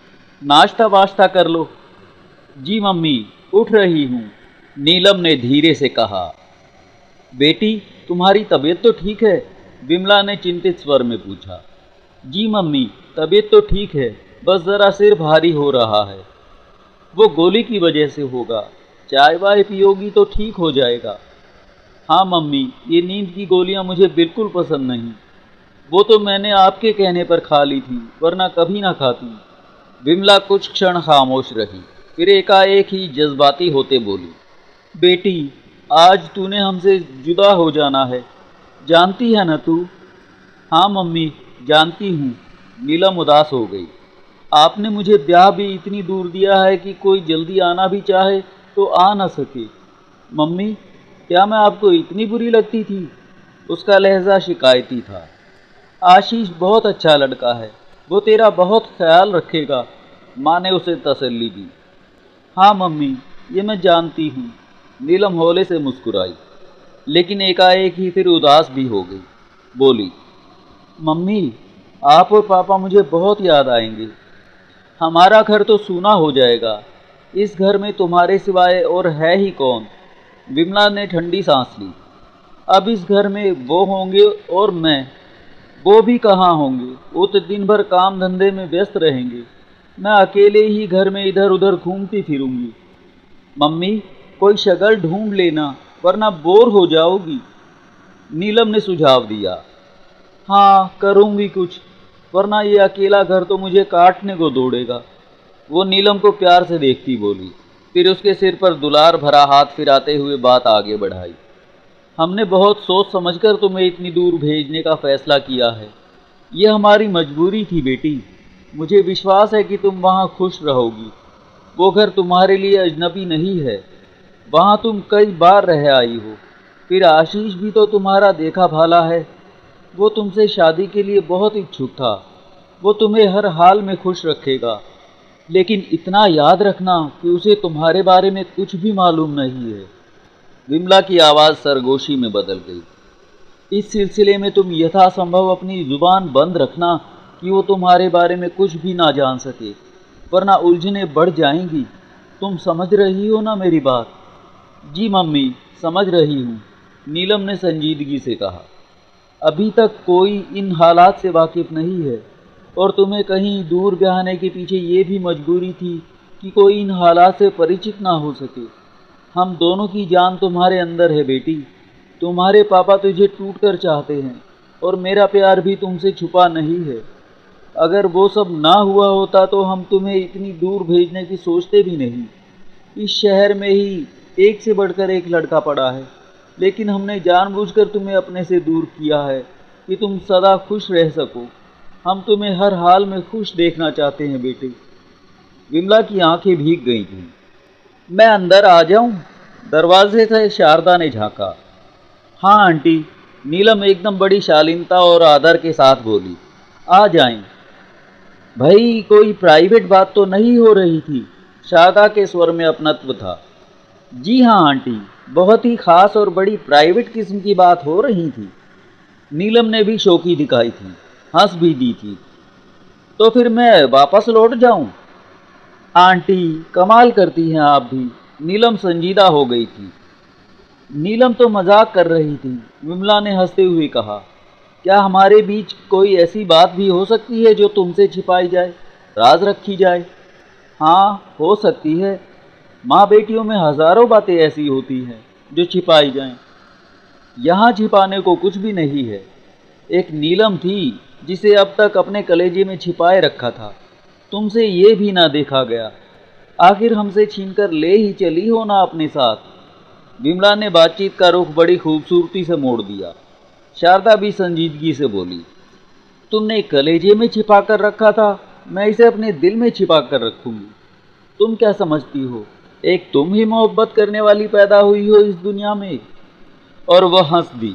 नाश्ता वाश्ता कर लो। जी मम्मी, उठ रही हूँ, नीलम ने धीरे से कहा। बेटी, तुम्हारी तबीयत तो ठीक है? विमला ने चिंतित स्वर में पूछा। जी मम्मी, तबीयत तो ठीक है, बस ज़रा सिर भारी हो रहा है। वो गोली की वजह से होगा, चाय वाय पियोगी तो ठीक हो जाएगा। हाँ मम्मी, ये नींद की गोलियां मुझे बिल्कुल पसंद नहीं। वो तो मैंने आपके कहने पर खा ली थी, वरना कभी ना खाती। विमला कुछ क्षण खामोश रही, फिर एकाएक ही जज्बाती होते बोली, बेटी, आज तूने हमसे जुदा हो जाना है, जानती है ना तू? हाँ मम्मी, जानती हूँ। नीलम उदास हो गई। आपने मुझे ब्याह भी इतनी दूर दिया है कि कोई जल्दी आना भी चाहे तो आ ना सके। मम्मी, क्या मैं आपको इतनी बुरी लगती थी? उसका लहजा शिकायती था। आशीष बहुत अच्छा लड़का है, वो तेरा बहुत ख्याल रखेगा, माँ ने उसे तसल्ली दी। हाँ मम्मी, ये मैं जानती हूँ। नीलम हौले से मुस्कुराई, लेकिन एकाएक ही फिर उदास भी हो गई। बोली, मम्मी, आप और पापा मुझे बहुत याद आएंगे। हमारा घर तो सूना हो जाएगा। इस घर में तुम्हारे सिवाय और है ही कौन? विमला ने ठंडी सांस ली। अब इस घर में वो होंगे और मैं। वो भी कहाँ होंगे, वो तो दिन भर काम धंधे में व्यस्त रहेंगे। मैं अकेले ही घर में इधर उधर घूमती फिरूंगी। मम्मी, कोई शगल ढूंढ लेना, वरना बोर हो जाओगी, नीलम ने सुझाव दिया। हाँ, करूंगी कुछ, वरना ये अकेला घर तो मुझे काटने को दौड़ेगा। वो नीलम को प्यार से देखती बोली, फिर उसके सिर पर दुलार भरा हाथ फिराते हुए बात आगे बढ़ाई। हमने बहुत सोच समझकर तुम्हें इतनी दूर भेजने का फैसला किया है। ये हमारी मजबूरी थी बेटी। मुझे विश्वास है कि तुम वहाँ खुश रहोगी। वो घर तुम्हारे लिए अजनबी नहीं है, वहाँ तुम कई बार रह आई हो। फिर आशीष भी तो तुम्हारा देखा भाला है। वो तुमसे शादी के लिए बहुत इच्छुक था। वो तुम्हें हर हाल में खुश रखेगा, लेकिन इतना याद रखना कि उसे तुम्हारे बारे में कुछ भी मालूम नहीं है। विमला की आवाज़ सरगोशी में बदल गई। इस सिलसिले में तुम यथासंभव अपनी जुबान बंद रखना कि वो तुम्हारे बारे में कुछ भी ना जान सके, वरना उलझनें बढ़ जाएंगी। तुम समझ रही हो ना मेरी बात? जी मम्मी, समझ रही हूँ, नीलम ने संजीदगी से कहा। अभी तक कोई इन हालात से वाकिफ़ नहीं है, और तुम्हें कहीं दूर ब्याहने के पीछे ये भी मजबूरी थी कि कोई इन हालात से परिचित ना हो सके। हम दोनों की जान तुम्हारे अंदर है बेटी। तुम्हारे पापा तुझे टूट कर चाहते हैं, और मेरा प्यार भी तुमसे छुपा नहीं है। अगर वो सब ना हुआ होता तो हम तुम्हें इतनी दूर भेजने की सोचते भी नहीं। इस शहर में ही एक से बढ़कर एक लड़का पड़ा है, लेकिन हमने जानबूझकर तुम्हें अपने से दूर किया है कि तुम सदा खुश रह सको। हम तुम्हें हर हाल में खुश देखना चाहते हैं बेटे। विमला की आंखें भीग गई थीं। मैं अंदर आ जाऊं? दरवाजे से शारदा ने झांका। हाँ आंटी, नीलम एकदम बड़ी शालीनता और आदर के साथ बोली। आ जाएं। भाई कोई प्राइवेट बात तो नहीं हो रही थी? शारदा के स्वर में अपनत्व था। जी हाँ आंटी, बहुत ही खास और बड़ी प्राइवेट किस्म की बात हो रही थी। नीलम ने भी शौकी दिखाई थी, हंस भी दी थी। तो फिर मैं वापस लौट जाऊं? आंटी कमाल करती हैं आप भी। नीलम संजीदा हो गई थी। नीलम तो मजाक कर रही थी, विमला ने हंसते हुए कहा। क्या हमारे बीच कोई ऐसी बात भी हो सकती है जो तुमसे छिपाई जाए, राज रखी जाए? हाँ हो सकती है। माँ बेटियों में हजारों बातें ऐसी होती हैं जो छिपाई जाएं। यहाँ छिपाने को कुछ भी नहीं है। एक नीलम थी जिसे अब तक अपने कलेजे में छिपाए रखा था। तुमसे ये भी ना देखा गया। आखिर हमसे छीनकर ले ही चली हो ना अपने साथ। विमला ने बातचीत का रुख बड़ी खूबसूरती से मोड़ दिया। शारदा भी संजीदगी से बोली, तुमने कलेजे में छिपा कर रखा था, मैं इसे अपने दिल में छिपा कर रखूंगी। तुम क्या समझती हो, एक तुम ही मोहब्बत करने वाली पैदा हुई हो इस दुनिया में? और वह हंस दी।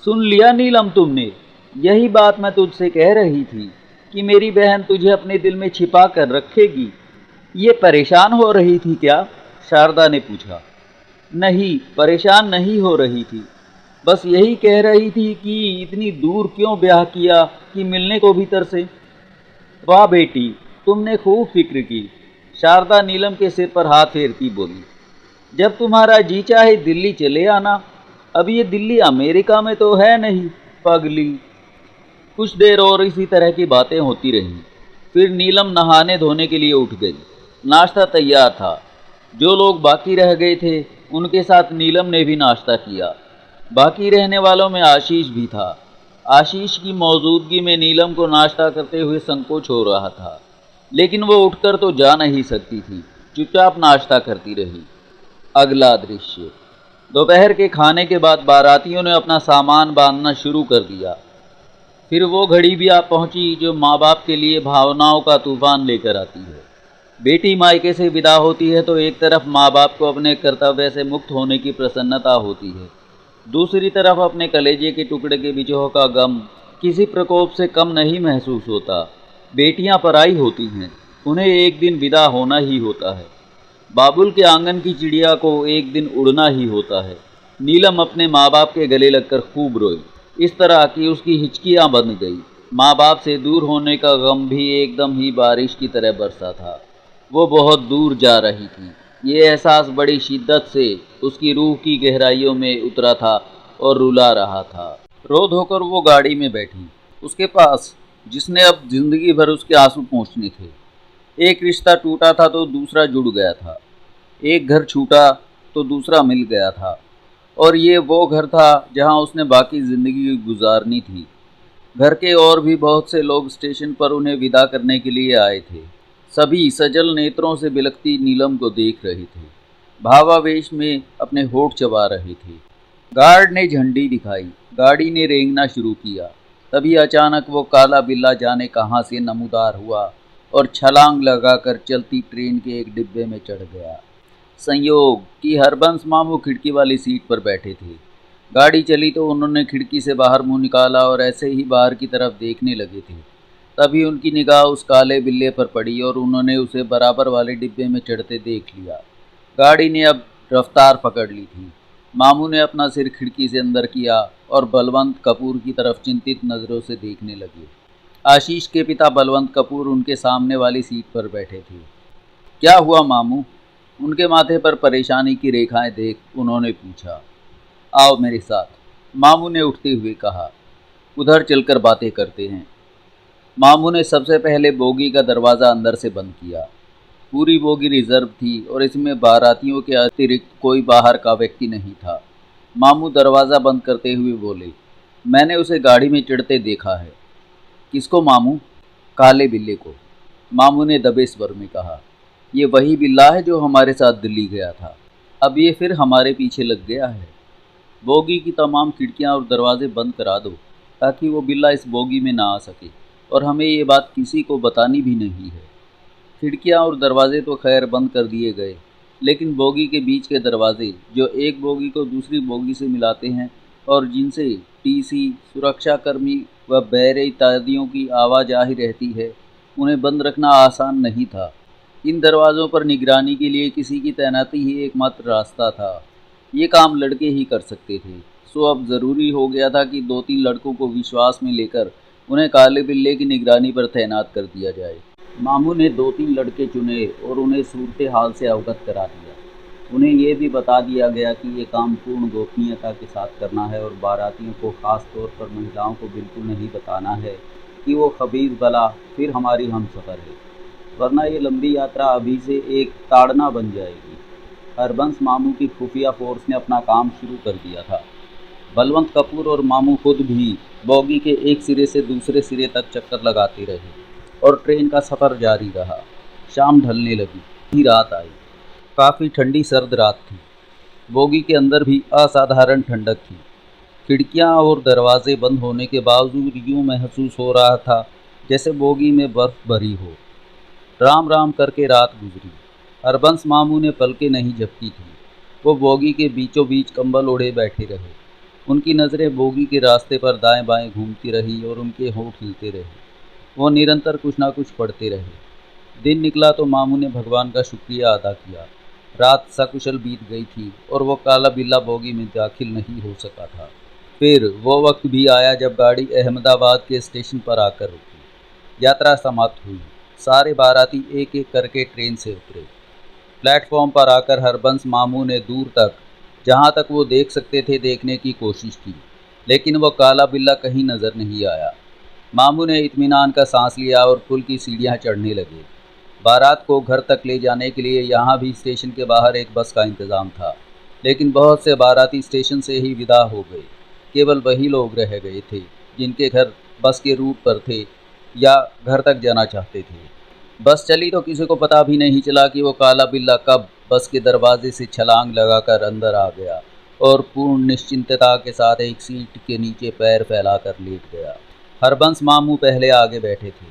सुन लिया नीलम तुमने, यही बात मैं तुझसे कह रही थी कि मेरी बहन तुझे अपने दिल में छिपा कर रखेगी। ये परेशान हो रही थी क्या? शारदा ने पूछा। नहीं, परेशान नहीं हो रही थी, बस यही कह रही थी कि इतनी दूर क्यों ब्याह किया कि मिलने को भी तरसे। वाह बेटी, तुमने खूब फिक्र की। शारदा नीलम के सिर पर हाथ फेरती बोली, जब तुम्हारा जी चाहे दिल्ली चले आना। अब ये दिल्ली अमेरिका में तो है नहीं, पगली। कुछ देर और इसी तरह की बातें होती रहीं। फिर नीलम नहाने धोने के लिए उठ गई। नाश्ता तैयार था। जो लोग बाकी रह गए थे उनके साथ नीलम ने भी नाश्ता किया। बाकी रहने वालों में आशीष भी था। आशीष की मौजूदगी में नीलम को नाश्ता करते हुए संकोच हो रहा था, लेकिन वो उठकर तो जा नहीं सकती थी। चुपचाप नाश्ता करती रही। अगला दृश्य। दोपहर के खाने के बाद बारातियों ने अपना सामान बांधना शुरू कर दिया। फिर वो घड़ी भी आ पहुंची जो माँ बाप के लिए भावनाओं का तूफान लेकर आती है। बेटी मायके से विदा होती है तो एक तरफ माँ बाप को अपने कर्तव्य से मुक्त होने की प्रसन्नता होती है, दूसरी तरफ अपने कलेजे के टुकड़े के बिछोह का गम किसी प्रकोप से कम नहीं महसूस होता। बेटियां पराई होती हैं, उन्हें एक दिन विदा होना ही होता है। बाबुल के आंगन की चिड़िया को एक दिन उड़ना ही होता है। नीलम अपने माँ बाप के गले लगकर खूब रोई, इस तरह कि उसकी हिचकियाँ बंध गई। माँ बाप से दूर होने का गम भी एकदम ही बारिश की तरह बरसा था। वो बहुत दूर जा रही थी। ये एहसास बड़ी शिद्दत से उसकी रूह की गहराइयों में उतरा था और रुला रहा था। रो धोकर वो गाड़ी में बैठी, उसके पास जिसने अब जिंदगी भर उसके आंसू पोंछने थे। एक रिश्ता टूटा था तो दूसरा जुड़ गया था, एक घर छूटा तो दूसरा मिल गया था, और ये वो घर था जहां उसने बाकी ज़िंदगी गुजारनी थी। घर के और भी बहुत से लोग स्टेशन पर उन्हें विदा करने के लिए आए थे। सभी सजल नेत्रों से बिलखती नीलम को देख रहे थे, भावावेश में अपने होठ चबा रहे थे। गार्ड ने झंडी दिखाई, गाड़ी ने रेंगना शुरू किया। तभी अचानक वो काला बिल्ला जाने कहाँ से नमूदार हुआ और छलांग लगाकर चलती ट्रेन के एक डिब्बे में चढ़ गया। संयोग कि हरबंस मामू खिड़की वाली सीट पर बैठे थे। गाड़ी चली तो उन्होंने खिड़की से बाहर मुंह निकाला और ऐसे ही बाहर की तरफ देखने लगे थे। तभी उनकी निगाह उस काले बिल्ले पर पड़ी और उन्होंने उसे बराबर वाले डिब्बे में चढ़ते देख लिया। गाड़ी ने अब रफ्तार पकड़ ली थी। मामू ने अपना सिर खिड़की से अंदर किया और बलवंत कपूर की तरफ चिंतित नज़रों से देखने लगे। आशीष के पिता बलवंत कपूर उनके सामने वाली सीट पर बैठे थे। क्या हुआ मामू? उनके माथे पर परेशानी की रेखाएं देख उन्होंने पूछा। आओ मेरे साथ, मामू ने उठते हुए कहा। उधर चलकर बातें करते हैं। मामू ने सबसे पहले बोगी का दरवाज़ा अंदर से बंद किया। पूरी बोगी रिजर्व थी और इसमें बारातियों के अतिरिक्त कोई बाहर का व्यक्ति नहीं था। मामू दरवाज़ा बंद करते हुए बोले, मैंने उसे गाड़ी में चढ़ते देखा है। किसको मामू? काले बिल्ले को, मामू ने दबे स्वर में कहा। ये वही बिल्ला है जो हमारे साथ दिल्ली गया था। अब ये फिर हमारे पीछे लग गया है। बोगी की तमाम खिड़कियां और दरवाजे बंद करा दो ताकि वो बिल्ला इस बोगी में ना आ सके, और हमें ये बात किसी को बतानी भी नहीं है। खिड़कियां और दरवाजे तो खैर बंद कर दिए गए, लेकिन बोगी के बीच के दरवाजे जो एक बोगी को दूसरी बोगी से मिलाते हैं और जिनसे टीसी, सुरक्षाकर्मी व बैरे इत्यादियों की आवाज़ आ ही रहती है, उन्हें बंद रखना आसान नहीं था। इन दरवाज़ों पर निगरानी के लिए किसी की तैनाती ही एकमात्र रास्ता था। ये काम लड़के ही कर सकते थे। सो अब ज़रूरी हो गया था कि 2-3 लड़कों को विश्वास में लेकर उन्हें काले बिल्ले की निगरानी पर तैनात कर दिया जाए। मामू ने 2-3 लड़के चुने और उन्हें सूरत हाल से अवगत करा दिया। उन्हें ये भी बता दिया गया कि ये काम पूर्ण गोपनीयता के साथ करना है और बारातियों को, ख़ास तौर पर महिलाओं को, बिल्कुल नहीं बताना है कि वो खबीज़ बला फिर हमारी हमसफ़र है, वरना ये लंबी यात्रा अभी से एक ताड़ना बन जाएगी। हरबंस मामू की खुफिया फोर्स ने अपना काम शुरू कर दिया था। बलवंत कपूर और मामू खुद भी बोगी के एक सिरे से दूसरे सिरे तक चक्कर लगाते रहे और ट्रेन का सफ़र जारी रहा। शाम ढलने लगी, रात आई। काफ़ी ठंडी सर्द रात थी। बोगी के अंदर भी असाधारण ठंडक थी। खिड़कियां और दरवाजे बंद होने के बावजूद यूं महसूस हो रहा था जैसे बोगी में बर्फ भरी हो। राम राम करके रात गुजरी। हरबंस मामू ने पलकें नहीं झपकी थी। वो बोगी के बीचों बीच कंबल ओढ़े बैठे रहे। उनकी नज़रें बोगी के रास्ते पर दाएं बाएं घूमती रही और उनके होंठ हिलते रहे। वो निरंतर कुछ ना कुछ पढ़ते रहे। दिन निकला तो मामू ने भगवान का शुक्रिया अदा किया। रात सकुशल बीत गई थी और वो काला बिल्ला बोगी में दाखिल नहीं हो सका था। फिर वो वक्त भी आया जब गाड़ी अहमदाबाद के स्टेशन पर आकर रुकी। यात्रा समाप्त हुई। सारे बाराती एक एक करके ट्रेन से उतरे। प्लेटफॉर्म पर आकर हरबंस मामू ने दूर तक, जहाँ तक वो देख सकते थे, देखने की कोशिश की, लेकिन वो काला बिल्ला कहीं नज़र नहीं आया। मामू ने इत्मीनान का सांस लिया और पुल की सीढ़ियाँ चढ़ने लगे। बारात को घर तक ले जाने के लिए यहाँ भी स्टेशन के बाहर एक बस का इंतज़ाम था, लेकिन बहुत से बाराती स्टेशन से ही विदा हो गए। केवल वही लोग रह गए थे जिनके घर बस के रूट पर थे या घर तक जाना चाहते थे। बस चली तो किसी को पता भी नहीं चला कि वो काला बिल्ला कब बस के दरवाजे से छलांग लगाकर अंदर आ गया और पूर्ण निश्चिंतता के साथ एक सीट के नीचे पैर फैलाकर लेट गया। हरबंस मामू पहले आगे बैठे थे,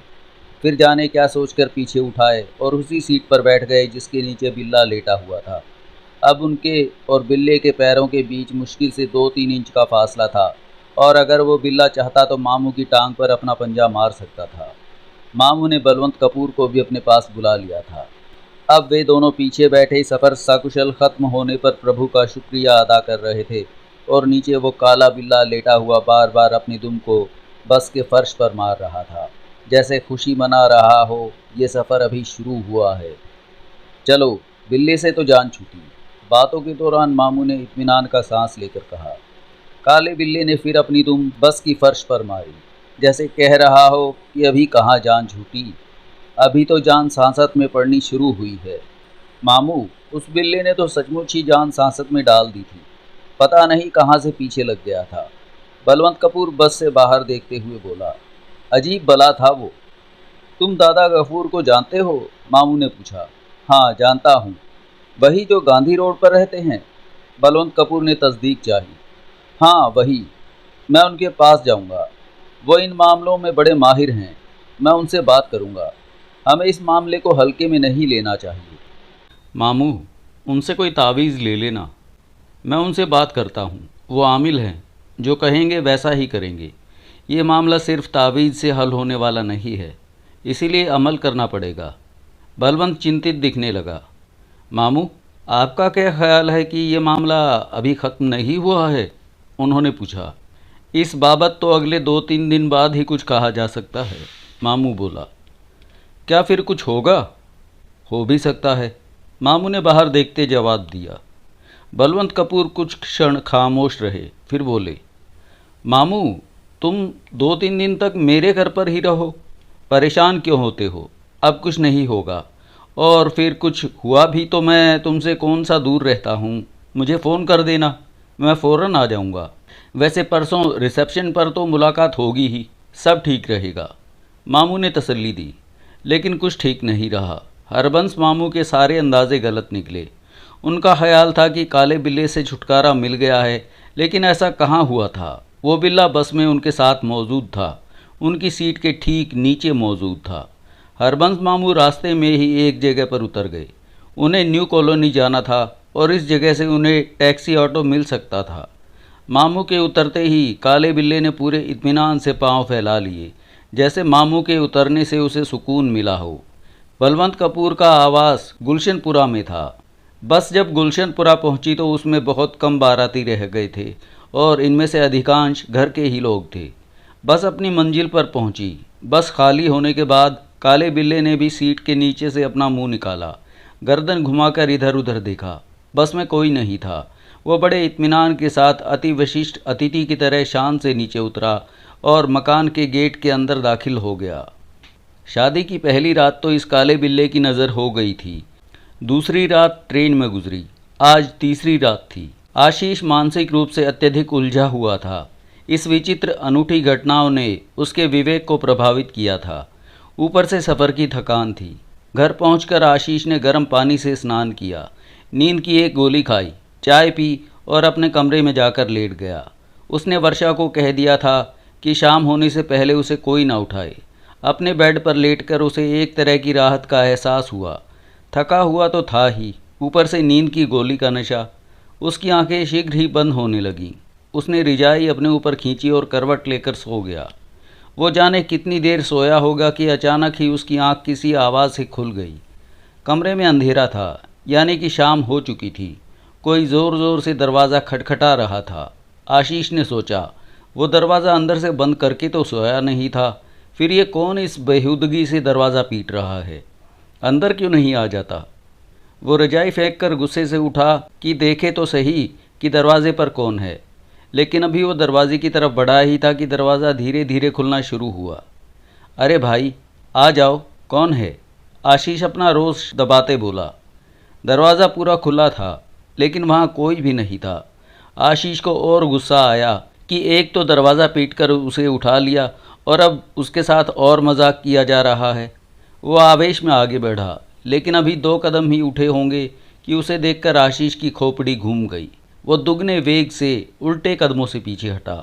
फिर जाने क्या सोचकर पीछे उठाए और उसी सीट पर बैठ गए जिसके नीचे बिल्ला लेटा हुआ था। अब उनके और बिल्ले के पैरों के बीच मुश्किल से 2-3 इंच का फासला था और अगर वो बिल्ला चाहता तो मामू की टांग पर अपना पंजा मार सकता था। मामू ने बलवंत कपूर को भी अपने पास बुला लिया था। अब वे दोनों पीछे बैठे सफ़र सकुशल ख़त्म होने पर प्रभु का शुक्रिया अदा कर रहे थे और नीचे वो काला बिल्ला लेटा हुआ बार बार अपनी दुम को बस के फर्श पर मार रहा था, जैसे खुशी मना रहा हो ये सफ़र अभी शुरू हुआ है। चलो, बिल्ले से तो जान छूटी। बातों के दौरान मामू ने इत्मीनान का सांस लेकर कहा। काले बिल्ले ने फिर अपनी दुम बस की फर्श पर मारी, जैसे कह रहा हो कि अभी कहाँ जान छूटी, अभी तो जान सांसत में पड़नी शुरू हुई है। मामू, उस बिल्ले ने तो सचमुच ही जान सांसत में डाल दी थी। पता नहीं कहाँ से पीछे लग गया था। बलवंत कपूर बस से बाहर देखते हुए बोला। अजीब बला था वो। तुम दादा गफूर को जानते हो? मामू ने पूछा। हाँ, जानता हूँ। वही जो गांधी रोड पर रहते हैं? बलवंत कपूर ने तस्दीक चाही। हाँ, वही। मैं उनके पास जाऊँगा। वो इन मामलों में बड़े माहिर हैं। मैं उनसे बात करूँगा। हमें इस मामले को हल्के में नहीं लेना चाहिए। मामू, उनसे कोई तावीज़ ले लेना। मैं उनसे बात करता हूँ। वो आमिल हैं, जो कहेंगे वैसा ही करेंगे। ये मामला सिर्फ तावीज़ से हल होने वाला नहीं है, इसीलिए अमल करना पड़ेगा। बलवंत चिंतित दिखने लगा। मामू, आपका क्या ख्याल है कि ये मामला अभी ख़त्म नहीं हुआ है? उन्होंने पूछा। इस बाबत तो अगले 2-3 दिन बाद ही कुछ कहा जा सकता है, मामू बोला। क्या फिर कुछ होगा? हो भी सकता है, मामू ने बाहर देखते जवाब दिया। बलवंत कपूर कुछ क्षण खामोश रहे, फिर बोले। मामू, तुम 2-3 दिन तक मेरे घर पर ही रहो। परेशान क्यों होते हो? अब कुछ नहीं होगा, और फिर कुछ हुआ भी तो मैं तुमसे कौन सा दूर रहता हूँ। मुझे फ़ोन कर देना, मैं फ़ौरन आ जाऊँगा। वैसे परसों रिसेप्शन पर तो मुलाकात होगी ही, सब ठीक रहेगा, मामू ने तसल्ली दी। लेकिन कुछ ठीक नहीं रहा। हरबंस मामू के सारे अंदाजे गलत निकले। उनका ख्याल था कि काले बिल्ले से छुटकारा मिल गया है, लेकिन ऐसा कहाँ हुआ था। वो बिल्ला बस में उनके साथ मौजूद था, उनकी सीट के ठीक नीचे मौजूद था। हरबंस मामू रास्ते में ही एक जगह पर उतर गए। उन्हें न्यू कॉलोनी जाना था और इस जगह से उन्हें टैक्सी ऑटो मिल सकता था। मामू के उतरते ही काले बिल्ले ने पूरे इत्मीनान से पांव फैला लिए, जैसे मामू के उतरने से उसे सुकून मिला हो। बलवंत कपूर का आवास गुलशनपुरा में था। बस जब गुलशनपुरा पहुंची तो उसमें बहुत कम बाराती रह गए थे और इनमें से अधिकांश घर के ही लोग थे। बस अपनी मंजिल पर पहुंची। बस खाली होने के बाद काले बिल्ले ने भी सीट के नीचे से अपना मुंह निकाला, गर्दन घुमाकर इधर उधर देखा। बस में कोई नहीं था। वो बड़े इत्मीनान के साथ अति विशिष्ट अतिथि की तरह शान से नीचे उतरा और मकान के गेट के अंदर दाखिल हो गया। शादी की पहली रात तो इस काले बिल्ले की नज़र हो गई थी। दूसरी रात ट्रेन में गुजरी। आज तीसरी रात थी। आशीष मानसिक रूप से अत्यधिक उलझा हुआ था। इस विचित्र अनूठी घटनाओं ने उसके विवेक को प्रभावित किया था। ऊपर से सफ़र की थकान थी। घर पहुंचकर आशीष ने गर्म पानी से स्नान किया, नींद की एक गोली खाई, चाय पी और अपने कमरे में जाकर लेट गया। उसने वर्षा को कह दिया था कि शाम होने से पहले उसे कोई ना उठाए। अपने बेड पर लेटकर उसे एक तरह की राहत का एहसास हुआ। थका हुआ तो था ही, ऊपर से नींद की गोली का नशा। उसकी आंखें शीघ्र ही बंद होने लगीं। उसने रिजाई अपने ऊपर खींची और करवट लेकर सो गया। वो जाने कितनी देर सोया होगा कि अचानक ही उसकी आंख किसी आवाज़ से खुल गई। कमरे में अंधेरा था, यानी कि शाम हो चुकी थी। कोई ज़ोर ज़ोर से दरवाज़ा खटखटा रहा था। आशीष ने सोचा, वो दरवाज़ा अंदर से बंद करके तो सोया नहीं था, फिर ये कौन इस बेहुदगी से दरवाज़ा पीट रहा है? अंदर क्यों नहीं आ जाता? वो रजाई फेंक कर गुस्से से उठा कि देखे तो सही कि दरवाजे पर कौन है। लेकिन अभी वो दरवाजे की तरफ बढ़ा ही था कि दरवाज़ा धीरे धीरे खुलना शुरू हुआ। अरे भाई, आ जाओ, कौन है? आशीष अपना रोष दबाते बोला। दरवाज़ा पूरा खुला था, लेकिन वहाँ कोई भी नहीं था। आशीष को और गुस्सा आया कि एक तो दरवाज़ा पीटकर उसे उठा लिया और अब उसके साथ और मजाक किया जा रहा है। वो आवेश में आगे बढ़ा, लेकिन अभी 2 कदम ही उठे होंगे कि उसे देखकर आशीष की खोपड़ी घूम गई। वो दुगने वेग से उल्टे कदमों से पीछे हटा।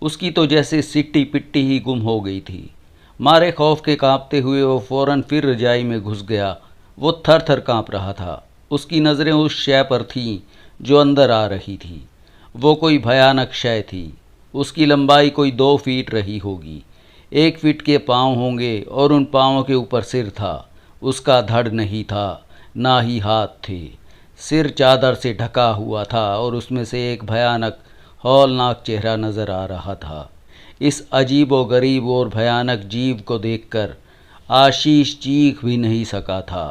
उसकी तो जैसे सिट्टी पिट्टी ही गुम हो गई थी। मारे खौफ के कांपते हुए वो फौरन फिर रजाई में घुस गया। वो थर थर कांप रहा था। उसकी नज़रें उस शय पर थीं जो अंदर आ रही थी। वो कोई भयानक शय थी। उसकी लंबाई कोई 2 फीट रही होगी। 1 फीट के पाँव होंगे और उन पाँवों के ऊपर सिर था। उसका धड़ नहीं था, ना ही हाथ थे। सिर चादर से ढका हुआ था और उसमें से एक भयानक हौलनाक चेहरा नज़र आ रहा था। इस अजीब व गरीब और भयानक जीव को देखकर आशीष चीख भी नहीं सका था।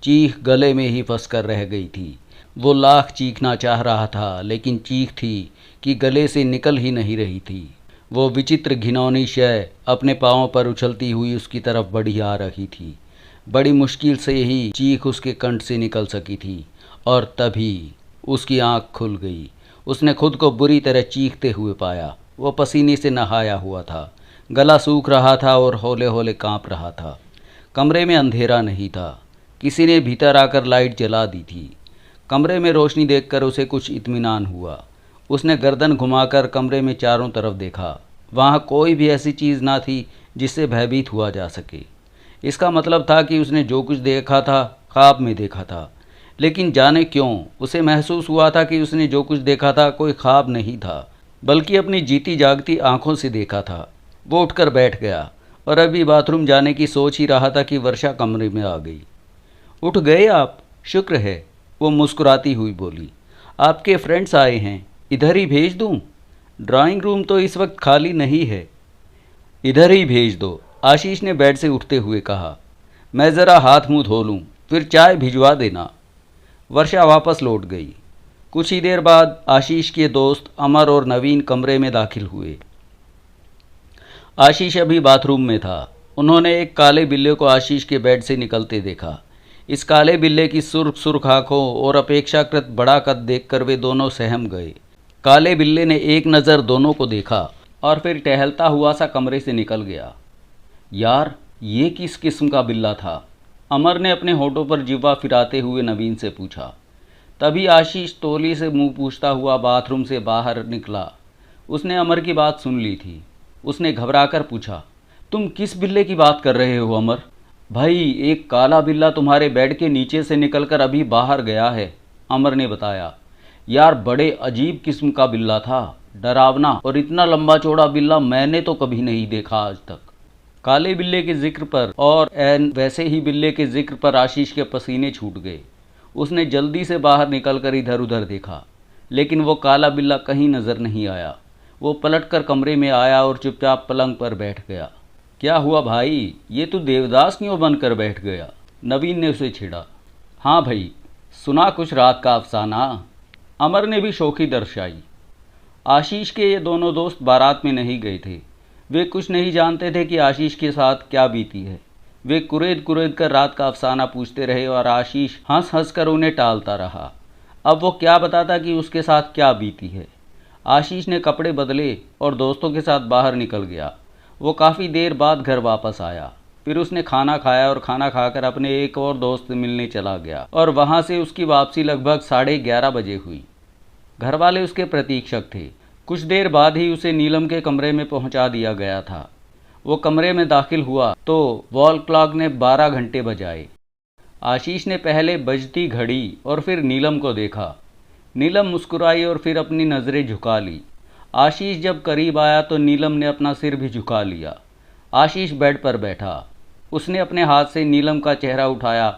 चीख गले में ही फंसकर रह गई थी। वो लाख चीखना चाह रहा था, लेकिन चीख थी कि गले से निकल ही नहीं रही थी। वो विचित्र घिनौनी शय अपने पाँवों पर उछलती हुई उसकी तरफ बढ़ी आ रही थी। बड़ी मुश्किल से ही चीख उसके कंठ से निकल सकी थी और तभी उसकी आंख खुल गई। उसने खुद को बुरी तरह चीखते हुए पाया। वो पसीने से नहाया हुआ था, गला सूख रहा था और हौले हौले कांप रहा था। कमरे में अंधेरा नहीं था। किसी ने भीतर आकर लाइट जला दी थी। कमरे में रोशनी देखकर उसे कुछ इत्मीनान हुआ। उसने गर्दन घुमाकर कमरे में चारों तरफ देखा। वहाँ कोई भी ऐसी चीज़ ना थी जिससे भयभीत हुआ जा सके। इसका मतलब था कि उसने जो कुछ देखा था ख्वाब में देखा था। लेकिन जाने क्यों उसे महसूस हुआ था कि उसने जो कुछ देखा था कोई ख्वाब नहीं था, बल्कि अपनी जीती जागती आंखों से देखा था। वो उठकर बैठ गया और अभी बाथरूम जाने की सोच ही रहा था कि वर्षा कमरे में आ गई। उठ गए आप? शुक्र है, वो मुस्कुराती हुई बोली। आपके फ्रेंड्स आए हैं, इधर ही भेज दूं? ड्राइंग रूम तो इस वक्त खाली नहीं है। इधर ही भेज दो, आशीष ने बेड से उठते हुए कहा। मैं ज़रा हाथ मुंह धो लूँ, फिर चाय भिजवा देना। वर्षा वापस लौट गई। कुछ ही देर बाद आशीष के दोस्त अमर और नवीन कमरे में दाखिल हुए। आशीष अभी बाथरूम में था। उन्होंने एक काले बिल्ले को आशीष के बेड से निकलते देखा। इस काले बिल्ले की सुर्ख सुर्ख आँखों और अपेक्षाकृत बड़ा कद देखकर वे दोनों सहम गए। काले बिल्ले ने एक नज़र दोनों को देखा और फिर टहलता हुआ सा कमरे से निकल गया। यार, ये किस किस्म का बिल्ला था? अमर ने अपने होठों पर जिह्वा फिराते हुए नवीन से पूछा। तभी आशीष तौली से मुंह पूछता हुआ बाथरूम से बाहर निकला। उसने अमर की बात सुन ली थी। उसने घबराकर पूछा, तुम किस बिल्ले की बात कर रहे हो अमर? भाई, एक काला बिल्ला तुम्हारे बेड के नीचे से निकलकर अभी बाहर गया है, अमर ने बताया। यार, बड़े अजीब किस्म का बिल्ला था, डरावना, और इतना लंबा चौड़ा बिल्ला मैंने तो कभी नहीं देखा आज तक। काले बिल्ले के जिक्र पर और एन वैसे ही बिल्ले के जिक्र पर आशीष के पसीने छूट गए। उसने जल्दी से बाहर निकलकर इधर उधर देखा, लेकिन वो काला बिल्ला कहीं नज़र नहीं आया। वो पलटकर कमरे में आया और चुपचाप पलंग पर बैठ गया। क्या हुआ भाई, ये तू देवदास क्यों बनकर बैठ गया? नवीन ने उसे छेड़ा। हाँ भाई, सुना कुछ रात का अफसाना? अमर ने भी शौकी दर्शाई। आशीष के ये दोनों दोस्त बारात में नहीं गए थे। वे कुछ नहीं जानते थे कि आशीष के साथ क्या बीती है। वे कुरेद कुरेद कर रात का अफसाना पूछते रहे और आशीष हंस हंस कर उन्हें टालता रहा। अब वो क्या बताता कि उसके साथ क्या बीती है। आशीष ने कपड़े बदले और दोस्तों के साथ बाहर निकल गया। वो काफ़ी देर बाद घर वापस आया। फिर उसने खाना खाया और खाना खाकर अपने एक और दोस्त से मिलने चला गया और वहाँ से उसकी वापसी लगभग 11:30 बजे हुई। घर वाले उसके प्रतीक्षक थे। कुछ देर बाद ही उसे नीलम के कमरे में पहुँचा दिया गया था। वो कमरे में दाखिल हुआ तो वॉल क्लॉक ने 12 घंटे बजाए। आशीष ने पहले बजती घड़ी और फिर नीलम को देखा। नीलम मुस्कुराई और फिर अपनी नज़रें झुका ली। आशीष जब करीब आया तो नीलम ने अपना सिर भी झुका लिया। आशीष बेड पर बैठा। उसने अपने हाथ से नीलम का चेहरा उठाया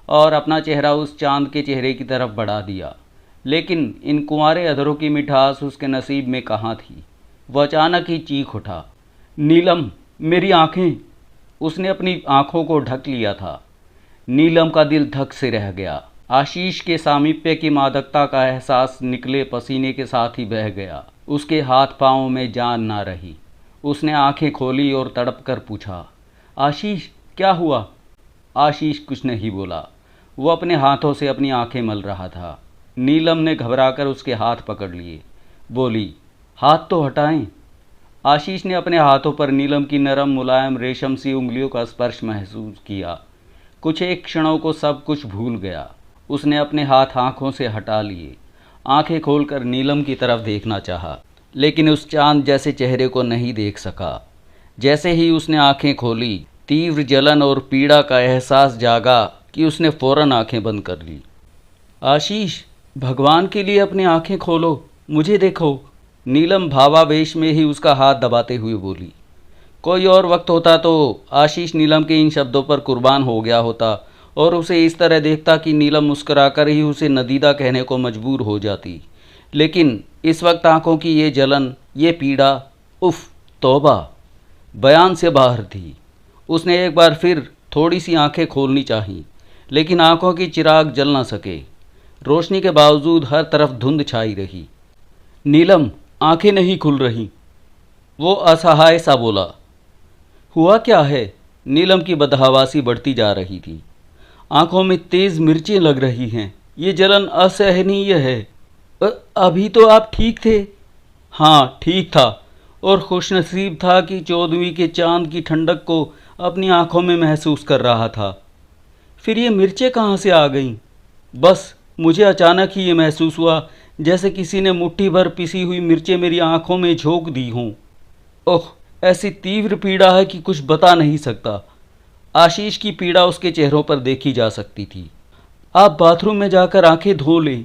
और अपना चेहरा उस चांद के चेहरे की तरफ बढ़ा दिया, लेकिन इन कुंवारे अधरों की मिठास उसके नसीब में कहाँ थी। वह अचानक ही चीख उठा, नीलम, मेरी आँखें! उसने अपनी आँखों को ढक लिया था। नीलम का दिल धक से रह गया। आशीष के सामीप्य की मादकता का एहसास निकले पसीने के साथ ही बह गया। उसके हाथ पाँव में जान ना रही। उसने आंखें खोली और तड़प कर पूछा, आशीष, क्या हुआ? आशीष कुछ नहीं बोला। वो अपने हाथों से अपनी आंखें मल रहा था। नीलम ने घबराकर उसके हाथ पकड़ लिए। बोली, हाथ तो हटाएं। आशीष ने अपने हाथों पर नीलम की नरम मुलायम रेशम सी उंगलियों का स्पर्श महसूस किया। कुछ एक क्षणों को सब कुछ भूल गया। उसने अपने हाथ आंखों से हटा लिए। आंखें खोलकर नीलम की तरफ देखना चाहा, लेकिन उस चांद जैसे चेहरे को नहीं देख सका। जैसे ही उसने आंखें खोली, तीव्र जलन और पीड़ा का एहसास जागा कि उसने फौरन आंखें बंद कर ली। आशीष, भगवान के लिए अपनी आंखें खोलो, मुझे देखो। नीलम भावावेश में ही उसका हाथ दबाते हुए बोली। कोई और वक्त होता तो आशीष नीलम के इन शब्दों पर कुर्बान हो गया होता और उसे इस तरह देखता कि नीलम मुस्कुराकर ही उसे नदीदा कहने को मजबूर हो जाती। लेकिन इस वक्त आंखों की ये जलन, ये पीड़ा, उफ, तौबा, बयान से बाहर थी। उसने एक बार फिर थोड़ी सी आंखें खोलनी चाहीं, लेकिन आंखों की चिराग जल न सके। रोशनी के बावजूद हर तरफ धुंध छाई रही। नीलम, आंखें नहीं खुल रही। वो असहाय सा बोला। हुआ क्या है? नीलम की बदहवासी बढ़ती जा रही थी। आंखों में तेज मिर्चें लग रही हैं। ये जलन असहनीय है। अभी तो आप ठीक थे। हाँ, ठीक था और खुशनसीब था कि 14वीं के चांद की ठंडक को अपनी आंखों में महसूस कर रहा था। फिर ये मिर्चें कहाँ से आ गईं? बस मुझे अचानक ही ये महसूस हुआ जैसे किसी ने मुट्ठी भर पिसी हुई मिर्चें मेरी आंखों में झोंक दी हों। ओह, ऐसी तीव्र पीड़ा है कि कुछ बता नहीं सकता। आशीष की पीड़ा उसके चेहरों पर देखी जा सकती थी। आप बाथरूम में जाकर आंखें धो लें,